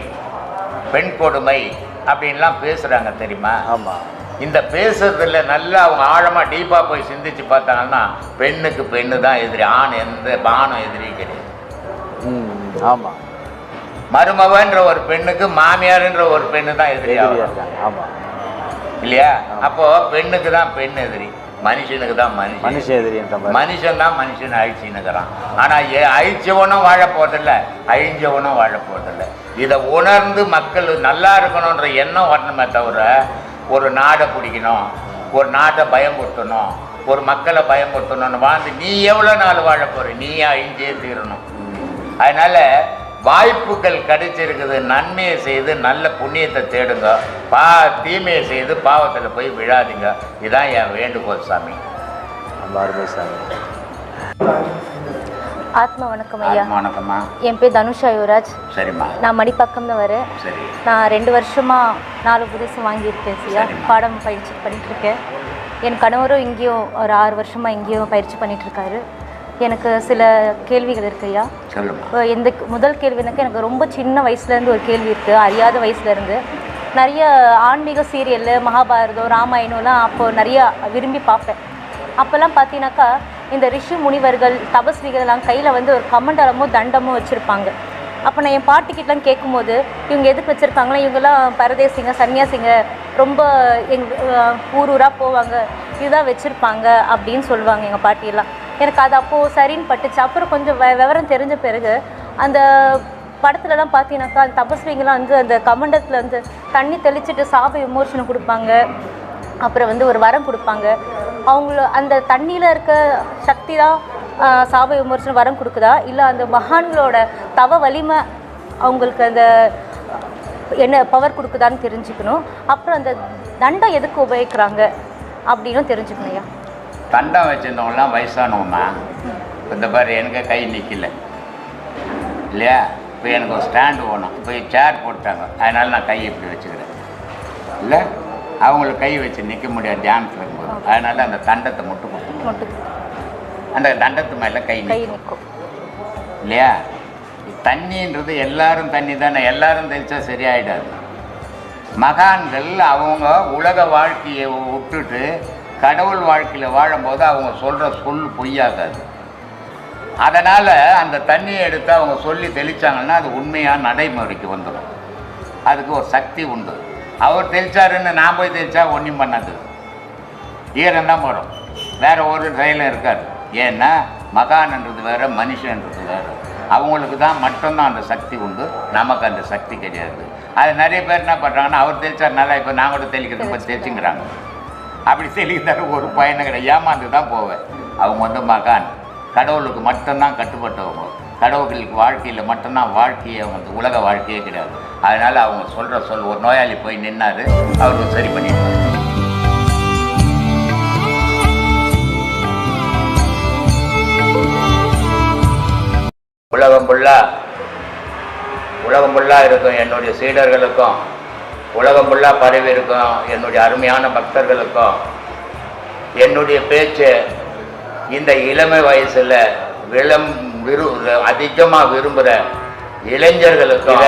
பெண் கொடுமை அப்படின்லாம் பேசுகிறாங்க தெரியுமா? ஆமாம். இந்த பேசுறதுல நல்லா அவங்க ஆழமாக டீப்பாக போய் சிந்திச்சு பார்த்தாங்கன்னா பெண்ணுக்கு பெண்ணு தான் எதிரி, எந்த ஆணும் எதிரி கிடையாது. ஆமாம். மருமவன்ற ஒரு பெண்ணுக்கு மாமியார்ன்ற ஒரு பெண்ணு தான் எதிரியாக. ஆமாம் இல்லையா? அப்போது பெண்ணுக்கு தான் பெண் எதிரி, மனுஷனுக்கு தான் மனுஷன் எதிரி. மனுஷன் தான் மனுஷன் அழிச்சின்னுக்கிறான். ஆனால் அழிச்சவனும் வாழ போகிறதில்ல, அழிஞ்சவனும் வாழ போகிறதில்ல. இதை உணர்ந்து மக்கள் நல்லா இருக்கணுன்ற எண்ணம் வரணுமே தவிர ஒரு நாடை பிடிக்கணும், ஒரு நாட்டை பயமுறுத்தணும், ஒரு மக்களை பயமுறுத்தணும்னு வாழ்ந்து நீ எவ்வளோ நாள் வாழ போகிற? நீயே அழிஞ்சே தீரணும். அதனால் வாய்ப்புகள் கிடைச்சிருக்குது. நன்மையை செய்து நல்ல புண்ணியத்தை தேடுங்க, தீமையை செய்து பாவத்தில் போய் விழாதீங்க. இதுதான் என் வேண்டுகோள் சாமி. சாமி. ஆத்மா வணக்கம் ஐயா. வணக்கம்மா. என் பேர் தனுஷா யுவராஜ். சரிம்மா. நான் மணிப்பக்கம் தான் வரேன். சரி. நான் 2 வருஷமாக 4 உபதேசம் வாங்கியிருக்கேன் ஐயா. பாடம் பயிற்சி பண்ணிகிட்ருக்கேன். என் கணவரும் இங்கேயும் ஒரு 6 வருஷமாக இங்கேயும் பயிற்சி பண்ணிகிட்ருக்காரு. எனக்கு சில கேள்விகள் இருக்கு ஐயா. இந்த முதல் கேள்வினாக்க எனக்கு ரொம்ப சின்ன வயசுலேருந்து ஒரு கேள்வி இருக்குது. அறியாத வயசுலேருந்து நிறைய ஆன்மீக சீரியல், மகாபாரதம், ராமாயணம்லாம் அப்போது நிறையா விரும்பி பார்ப்பேன். அப்போல்லாம் பார்த்தீங்கன்னாக்கா இந்த ரிஷி முனிவர்கள் தபஸ்விகள்லாம் கையில் வந்து ஒரு கமண்டலமோ தண்டமோ வச்சுருப்பாங்க. அப்போ நான் என் பாட்டிக்கிட்டலாம் கேட்கும்போது இவங்க எதுக்கு வச்சுருக்காங்களோ, இவங்கெல்லாம் பரதேசிங்க, சன்னியாசிங்க, ரொம்ப ஊராக போவாங்க, இதுதான் வச்சுருப்பாங்க அப்படின்னு சொல்லுவாங்க எங்கள் பாட்டியெல்லாம். எனக்கு அது அப்போது சரின்னு பட்டுச்சு. அப்புறம் கொஞ்சம் விவரம் தெரிஞ்ச பிறகு அந்த படத்துலலாம் பார்த்தீங்கன்னாக்கா அந்த தபஸ்விங்கெல்லாம் வந்து அந்த கமண்டத்தில் வந்து தண்ணி தெளிச்சுட்டு சாப விமோசனம் கொடுப்பாங்க. அப்புறம் வந்து ஒரு வரம் கொடுப்பாங்க. அவங்கள அந்த தண்ணியில் இருக்க சக்தி தான் சாப விமோசனம் வரம் கொடுக்குதா, இல்லை அந்த மகான்களோட தவ வலிமை அவங்களுக்கு அந்த என்ன பவர் கொடுக்குதான்னு தெரிஞ்சுக்கணும். அப்புறம் அந்த தண்டம் எதுக்கு உபயோகிக்கிறாங்க அப்படின்னு தெரிஞ்சுக்கணும் ஐயா. தண்டம் வச்சுருந்தவங்களாம் வயசானவங்கம்மா. இந்த பாரு எனக்கு கை நிற்கல இல்லையா? இப்போ எனக்கு ஒரு ஸ்டாண்டு வேணும். இப்போ சேர் போட்டாங்க, அதனால் நான் கையை இப்படி வச்சுக்கிறேன். இல்லை அவங்களுக்கு கை வச்சு நிற்க முடியாது தியானத்தில் இருக்கும்போது. அதனால் அந்த தண்டத்தை மட்டும் கொடுத்துருவோம். அந்த தண்டத்து மேலே கை நிற்கும் இல்லையா? தண்ணின்றது எல்லாரும் தண்ணி தானே, எல்லாரும் தெளித்தா சரியாயிடாது. மகான்கள் அவங்க உலக வாழ்க்கையை விட்டுட்டு கடவுள் வாழ்க்கையில் வாழும்போது அவங்க சொல்கிற சொல் பொய்யாகாது. அதனால் அந்த தண்ணியை எடுத்து அவங்க சொல்லி தெளித்தாங்கன்னா அது உண்மையான நடைமுறைக்கு வந்துடும். அதுக்கு ஒரு சக்தி உண்டு. அவர் தெளித்தாருன்னு நான் போய் தெளித்தா ஒன்றும் பண்ணாது, ஈரம்தான் வரும், வேறு ஒரு செயலும் இருக்காது. ஏன்னா மகான்ன்றது வேறு, மனுஷன்றது வேறு. அவங்களுக்கு தான் மட்டும்தான் அந்த சக்தி உண்டு, நமக்கு அந்த சக்தி கிடையாது. அது நிறைய பேர் என்ன பண்ணுறாங்கன்னா அவர் தெளித்தாருனால இப்போ நான் கூட தெளிக்கிறது பற்றி தெளிச்சுங்கிறாங்க. அப்படி தெளிக்கிறாரு ஒரு பயணம் கிடையாது, ஏமாந்து தான் போவேன். அவங்க வந்து மகான், கடவுளுக்கு மட்டும்தான் கட்டுப்பட்டவங்க, கடவுளுக்கு வாழ்க்கையில் மட்டும்தான் வாழ்க்கையை வந்து உலக வாழ்க்கையே கிடையாது. அதனால் அவங்க சொல்கிற சொல், ஒரு நோயாளி போய் நின்னார், அவருக்கு சரி பண்ணிடுவார். உலகம் ஃபுல்லாக இருக்கும் என்னுடைய சீடர்களுக்கும், உலகம் ஃபுல்லாக பரவி இருக்கும் என்னுடைய அருமையான பக்தர்களுக்கும் என்னுடைய பேச்சு இந்த இளமை வயசில் அதிகமாக விரும்புகிற இளைஞர்களுக்கும்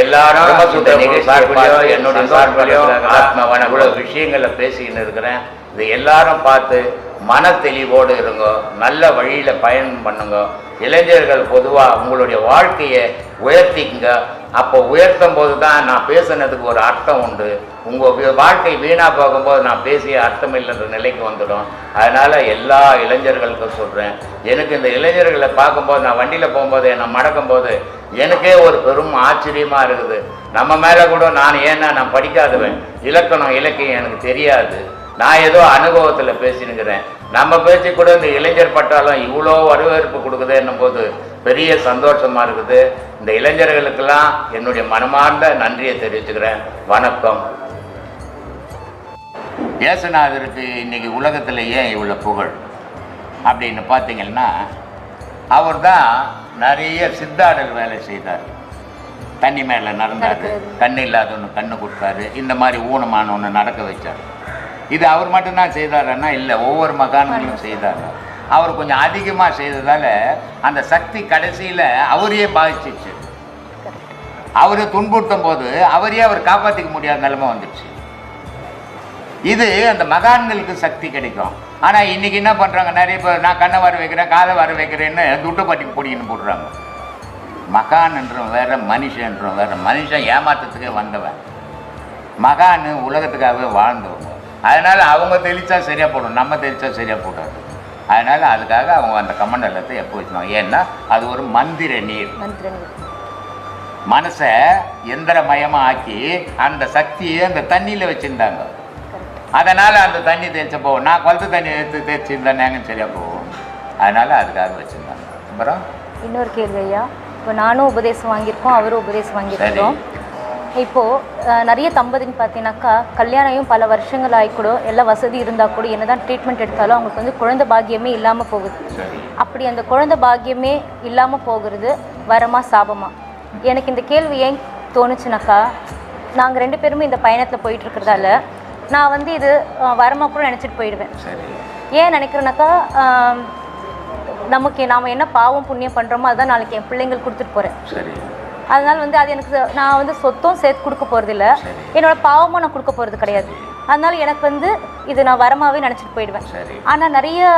எல்லாரும் என்னுடைய சார்பிலையும் ஆத்ம வணக்கம் விஷயங்களை பேசிக்கின்னு இருக்கிறேன். இது எல்லாரும் பார்த்து மன தெளிவோடு இருங்க, நல்ல வழியில் பயணம் பண்ணுங்க. இளைஞர்கள் பொதுவாக உங்களுடைய வாழ்க்கையை உயர்த்திக்குங்க. அப்போ உயர்த்தும் போது தான் நான் பேசுனதுக்கு ஒரு அர்த்தம் உண்டு. உங்கள் வாழ்க்கை வீணாக போகும்போது நான் பேசிய அர்த்தம் இல்லைன்ற நிலைக்கு வந்துடும். அதனால் எல்லா இளைஞர்களுக்கும் சொல்கிறேன், எனக்கு இந்த இளைஞர்களை பார்க்கும்போது, நான் வண்டியில் போகும்போது என்னை மடக்கும்போது எனக்கே ஒரு பெரும் ஆச்சரியமாக இருக்குது. நம்ம மேலே கூட நான் படிக்காதவன், இலக்கணம் இலக்கியம் எனக்கு தெரியாது, நான் ஏதோ அனுபவத்தில் பேசினுக்கிறேன். நம்ம பேச்சு கூட இந்த இளைஞர் பட்டாலும் இவ்வளோ வரவேற்பு கொடுக்குதுன்னும் போது பெரிய சந்தோஷமாக இருக்குது. இந்த இளைஞர்களுக்கெல்லாம் என்னுடைய மனமார்ந்த நன்றியை தெரிவிச்சுக்கிறேன். வணக்கம். இயேசுநாதருக்கு இன்றைக்கி உலகத்தில் ஏன் இவ்வளோ புகழ் அப்படின்னு பார்த்தீங்கன்னா, அவர் தான் நிறைய சித்தாடல் வேலை செய்தார். தண்ணி மேலே நடந்தார், கண்ணு இல்லாதவனு கண்ணு கொடுத்தாரு, இந்த மாதிரி ஊனமானவனை நடக்க வச்சார். இது அவர் மட்டும்தான் செய்தாருன்னா இல்லை, ஒவ்வொரு மகான்களும் செய்தார். அவர் கொஞ்சம் அதிகமாக செய்ததால் அந்த சக்தி கடைசியில் அவரையே பாதிச்சிச்சு. அவரை துன்புறுத்தும் போது அவரையே அவர் காப்பாற்றிக்க முடியாத நிலைமை வந்துடுச்சு. இது அந்த மகான்களுக்கு சக்தி கிடைக்கும். ஆனால் இன்றைக்கி என்ன பண்ணுறாங்க, நிறைய பேர் நான் கண்ணை வர வைக்கிறேன், காதை வர வைக்கிறேன்னு துட்டு பட்டி பிடிக்கின்னு போடுறாங்க. மகான்ன்றவன் வேற, மனுஷன்றவன் வேற. மனுஷன் ஏமாற்றத்துக்கே வந்தவன், மகான் உலகத்துக்காகவே வாழ்ந்தவங்க. அதனால் அவங்க தெளித்தா சரியாக போடும், நம்ம தெளித்தா சரியாக போடாது. அதனால் அதுக்காக அவங்க அந்த கமண்டலத்தை எப்போ வச்சுருவாங்க. ஏன்னா அது ஒரு மந்திர நீர். மனசை எந்திரமயமாக ஆக்கி அந்த சக்தியை அந்த தண்ணியில் வச்சுருந்தாங்க. அதனால் அந்த தண்ணி தேய்ச்ச போகும். நான் குளத்து தண்ணி எடுத்து தேய்ச்சிருந்தேன் சரியாக போகும். அதனால் அதுக்காக வச்சுருந்தாங்க. அப்புறம் இன்னொரு கேள்வி ஐயா, இப்போ நானும் உபதேசம் வாங்கியிருக்கோம், அவரும் உபதேசம் வாங்கியிருக்கோம். இப்போது நிறைய தம்பதின்னு பார்த்தீங்கன்னாக்கா கல்யாணம் பல வருஷங்கள் ஆகிக்கூட எல்லாம் வசதி இருந்தால் கூட என்ன தான் ட்ரீட்மெண்ட் எடுத்தாலும் அவங்களுக்கு வந்து குழந்தை பாக்கியமே இல்லாமல் போகுது. அப்படி அந்த குழந்தை பாக்கியமே இல்லாமல் போகிறது வரமா சாபமா? எனக்கு இந்த கேள்வி ஏன் தோணுச்சுனாக்கா, நாங்கள் 2 பேருமே இந்த பயணத்தில் போயிட்டுருக்கிறதால நான் வந்து இது வரமா கூட நினச்சிட்டு போயிடுவேன். ஏன் நினைக்கிறேன்னாக்கா, நமக்கு நாம் என்ன பாவம் புண்ணியம் பண்ணுறோமோ அதுதான் நாளைக்கு என் பிள்ளைங்களுக்கு கொடுத்துட்டு போகிறேன். அதனால் வந்து அது எனக்கு நான் வந்து சொத்தும் சேர்த்து கொடுக்க போகிறதில்ல, என்னோட பாவமும் நான் கொடுக்க போகிறது கிடையாது. அதனால எனக்கு வந்து இது நான் வரமாகவே நினச்சிட்டு போயிடுவேன். ஆனால் நிறைய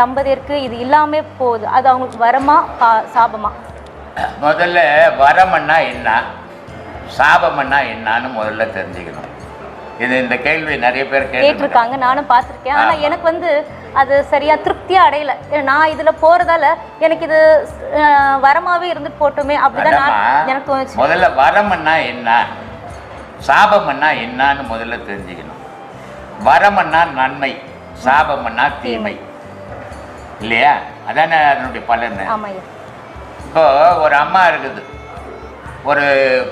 தம்பதியருக்கு இது இல்லாமே போகுது. அது அவங்களுக்கு வரமா சாபமா? முதல்ல வரமன்னா என்ன, சாபமன்னா என்னான்னு முதல்ல தெரிஞ்சுக்கணும். இது இந்த கேள்வி நிறைய பேர் கேட்டிருக்காங்க, நானும் பார்த்துருக்கேன். ஆனால் எனக்கு வந்து அது சரியாக திருப்தியாக அடையலை. நான் இதில் போகிறதால எனக்கு இது வரமாகவே இருந்துட்டு போட்டுமே அப்படிதான் எனக்கு தோணுச்சு. முதல்ல வரமன்னா என்ன, சாபமன்னா என்னான்னு முதல்ல தெரிஞ்சுக்கணும். வரமன்னா நன்மை, சாபமன்னா தீமை இல்லையா? அதானே அதனுடைய பலன். இப்போ ஒரு அம்மா இருக்குது, ஒரு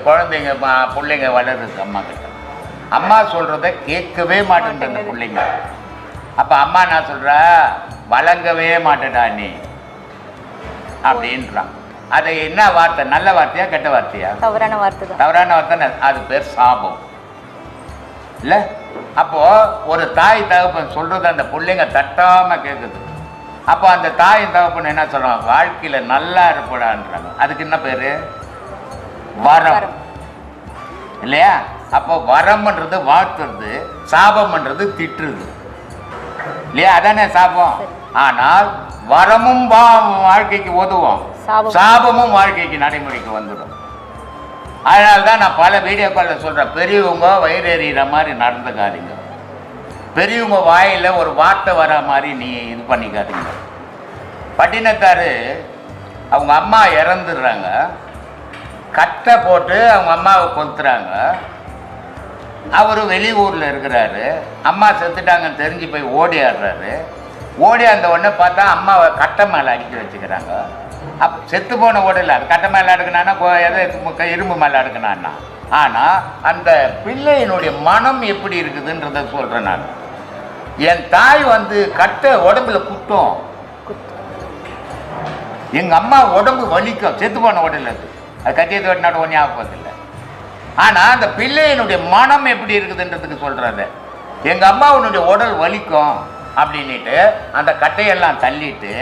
குழந்தைங்க பிள்ளைங்க வளருது அம்மா கிட்ட. அம்மா சொல்கிறத கேட்கவே மாட்டேன்ற அந்த பிள்ளைங்க. அப்போ அம்மா நான் சொல்கிறா, வழங்கவே மாட்டேடா நீ அப்படின்றான். அது என்ன வார்த்தை, நல்ல வார்த்தையா கெட்ட வார்த்தையா? தவறான வார்த்தை. தவறான வார்த்தை, அது பேர் சாபம் இல்லை? அப்போது ஒரு தாய் தகப்பன் சொல்கிறது அந்த பிள்ளைங்க தட்டாமல் கேட்குது. அப்போ அந்த தாயின் தகப்பன் என்ன சொல்கிறாங்க, வாழ்க்கையில் நல்லா இருப்படான்றாங்க. அதுக்கு என்ன பேர்? வரம் இல்லையா? அப்போ வரம்ன்றது வாழ்த்துறது, சாபம்ன்றது திட்டுறது இல்லையா? அதானே சாபம். ஆனால் வரமும் வாழ்க்கைக்கு உதவும், சாபமும் வாழ்க்கைக்கு நடைமுறைக்கு வந்துடும். அதனால்தான் நான் பல வீடியோக்களில் சொல்கிறேன், பெரியவங்க வயிறு எறிகிற மாதிரி நடந்துக்காதீங்க, பெரியவங்க வாயில் ஒரு வார்த்தை வர மாதிரி நீ இது பண்ணிக்காதீங்க. பட்டினத்தார் அவங்க அம்மா இறந்துடுறாங்க, கட்டை போட்டு அவங்க அம்மாவை கொளுத்துறாங்க. அவர் வெளியூரில் இருக்கிறாரு, அம்மா செத்துட்டாங்கன்னு தெரிஞ்சு போய் ஓடியாடுறாரு. ஓடியாந்த உடனே பார்த்தா அம்மாவை கட்டை மேலே அடிக்க வச்சுக்கிறாங்க. செத்து போன ஓடல, அது கட்டை மேலே அடுக்கினான்னா எதை இரும்பு மேலே அடுக்கினான்னா. ஆனால் அந்த பிள்ளையினுடைய மனம் எப்படி இருக்குதுன்றத சொல்கிறேன் நான். என் தாய் வந்து கட்டை உடம்புல குத்தும், எங்கள் அம்மா உடம்பு வலிக்கும், செத்து போன உடல் அது கட்டியது வெட்டினாடு ஒன்றே ஆகுவதில்லை. ஆனால் அந்த பிள்ளையினுடைய மனம் எப்படி இருக்குதுன்றதுக்கு சொல்கிறது. எங்கள் அம்மாவுடைய உடல் வலிக்கும் அப்படின்ட்டு அந்த கட்டையெல்லாம் தள்ளிட்டு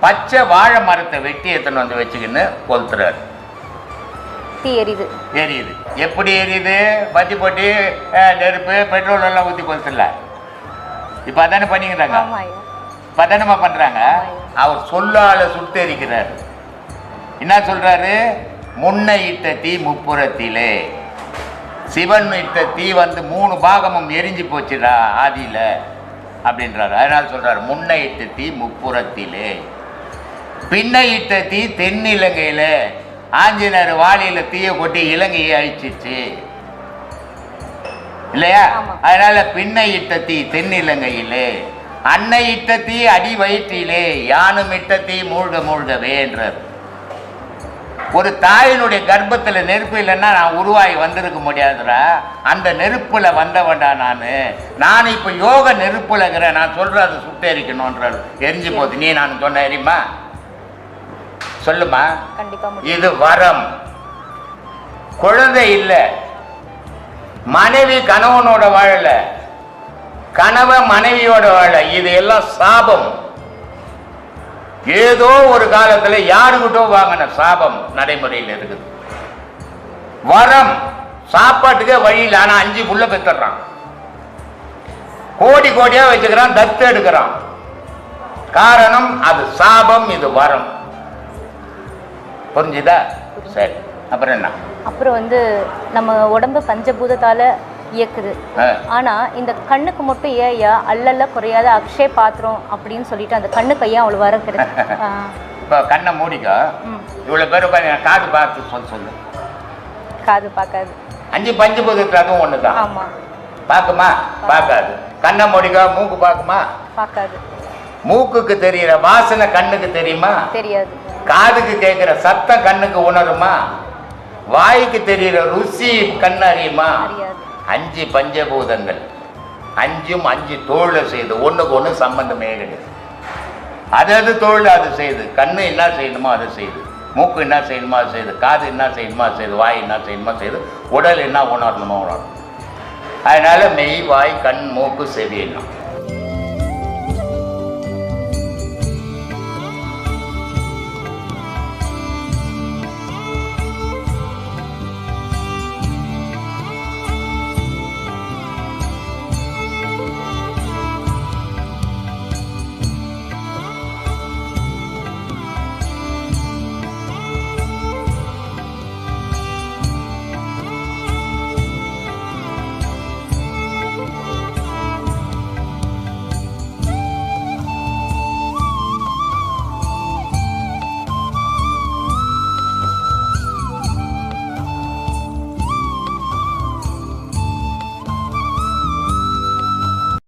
பச்சை வாழை மரத்தை வெட்டி எடுத்துன்னு வந்து வச்சுக்கின்னு கொளுத்துறாரு. எரியுது. எப்படி எரியுது? பத்தி போட்டி நெருப்பு பெட்ரோல் எல்லாம் ஊற்றி கொளுத்துல. இப்போ அதானே பண்ணிக்கிறாங்க, இப்போ அதானமா பண்ணுறாங்க. அவர் சொல்லால சுட்டெரிக்கிறார். என்ன சொல்கிறாரு? முன்னை இட்ட தீ முப்புறத்திலே, சிவன் இட்ட தீ வந்து 3 பாகமும் எரிஞ்சு போச்சுடா ஆதியில் அப்படின்றாரு. அதனால் சொல்கிறார், முன்னை இட்ட தீ முப்புறத்திலே, பின்னை இட்ட தீ தென்னிலங்கையில், ஆஞ்சநேயர் வாளியில் தீயை கொட்டி இலங்கையை அழிச்சிச்சு இல்லையா? அதனால பின்னை இட்ட தீ தென்னிலங்கையிலே, அன்னை இட்ட தீ அடி வயிற்றிலே, யானும் இட்ட தீ மூழ்க மூழ்கவேன்றார். ஒரு தாயினுடைய கர்ப்பத்தில் நெருப்பு இல்லைன்னா நான் உருவாகி வந்திருக்க முடியாதுடா, அந்த நெருப்பில் வந்தவன்டா நான் இப்போ யோக நெருப்பில் இருக்கிறேன். நான் சொல்கிறேன் அது சுட்டெரிக்கணுன்றார். எரிஞ்சு போகுது. நீ நான் சொன்ன எரியுமா? சொல்லுமா. கண்டிப்பா முடியும். இது வரம். குழந்தை இல்லை, மனைவி கணவனோட வாழல, கணவன் மனைவியோட வாழ, இது எல்லாம் சாபம். ஏதோ ஒரு காலத்துல யாருக்கிட்டோ வாங்கின சாபம் நடைமுறையில் இருக்குது. வரம் சாப்பாட்டுக்கே வழியில், ஆனா 5 புள்ள பெற்றுறான், கோடி கோடியா வச்சுக்கிறான், தத்து எடுக்கிறான். காரணம் அது சாபம், இது வரம். புரிஞ்சுதா? சரி, அப்புறம் என்ன? அப்புறம் வந்து நம்ம உடம்பு பஞ்சபூதத்தால இயக்குது. ஆனா இந்த கண்ணுக்கு மட்டும் ஏயா அல்லல்ல குறையாத அக்ஷய பாத்திரம் அப்படின்னு சொல்லிட்டு அந்த கண்ணுக்கு ஐயா அவ்வளவு வர கிடையாது. இப்போ கண்ணை மூடிக்கோ. இவ்வளவு பேர் உட்காந்து காது பார்த்து சொல்லு. காது பார்க்காது. 5 பஞ்சபூதத்துல அதுவும் ஒண்ணுதான். ஆமா. பார்க்குமா? பார்க்காது. கண்ணை மூடிக்கோ. மூக்கு பார்க்குமா? பார்க்காது. மூக்குக்கு தெரிகிற வாசனை கண்ணுக்கு தெரியுமா? தெரியாது. காதுக்கு கேட்கிற சத்தம் கண்ணுக்கு உணருமா? வாய்க்கு தெரிகிற ருசி கண் அறியுமா? 5 பஞ்சபூதங்கள், 5ம் 5 தோல்ல செய்து, ஒண்ணுக்கு ஒண்ணு சம்பந்தமே கிடையாது. அது தோல்ல அது செய்து, கண்ணு என்ன செய்யணுமோ அதை செய்து, மூக்கு என்ன செய்யணுமோ அது செய்து, காது என்ன செய்யணுமோ அது செய்து, வாய் என்ன செய்யணுமோ செய்து, உடல் என்ன உணரணுமோ உணரணும். அதனால மெய், வாய், கண், மூக்கு, செவி எண்ணம்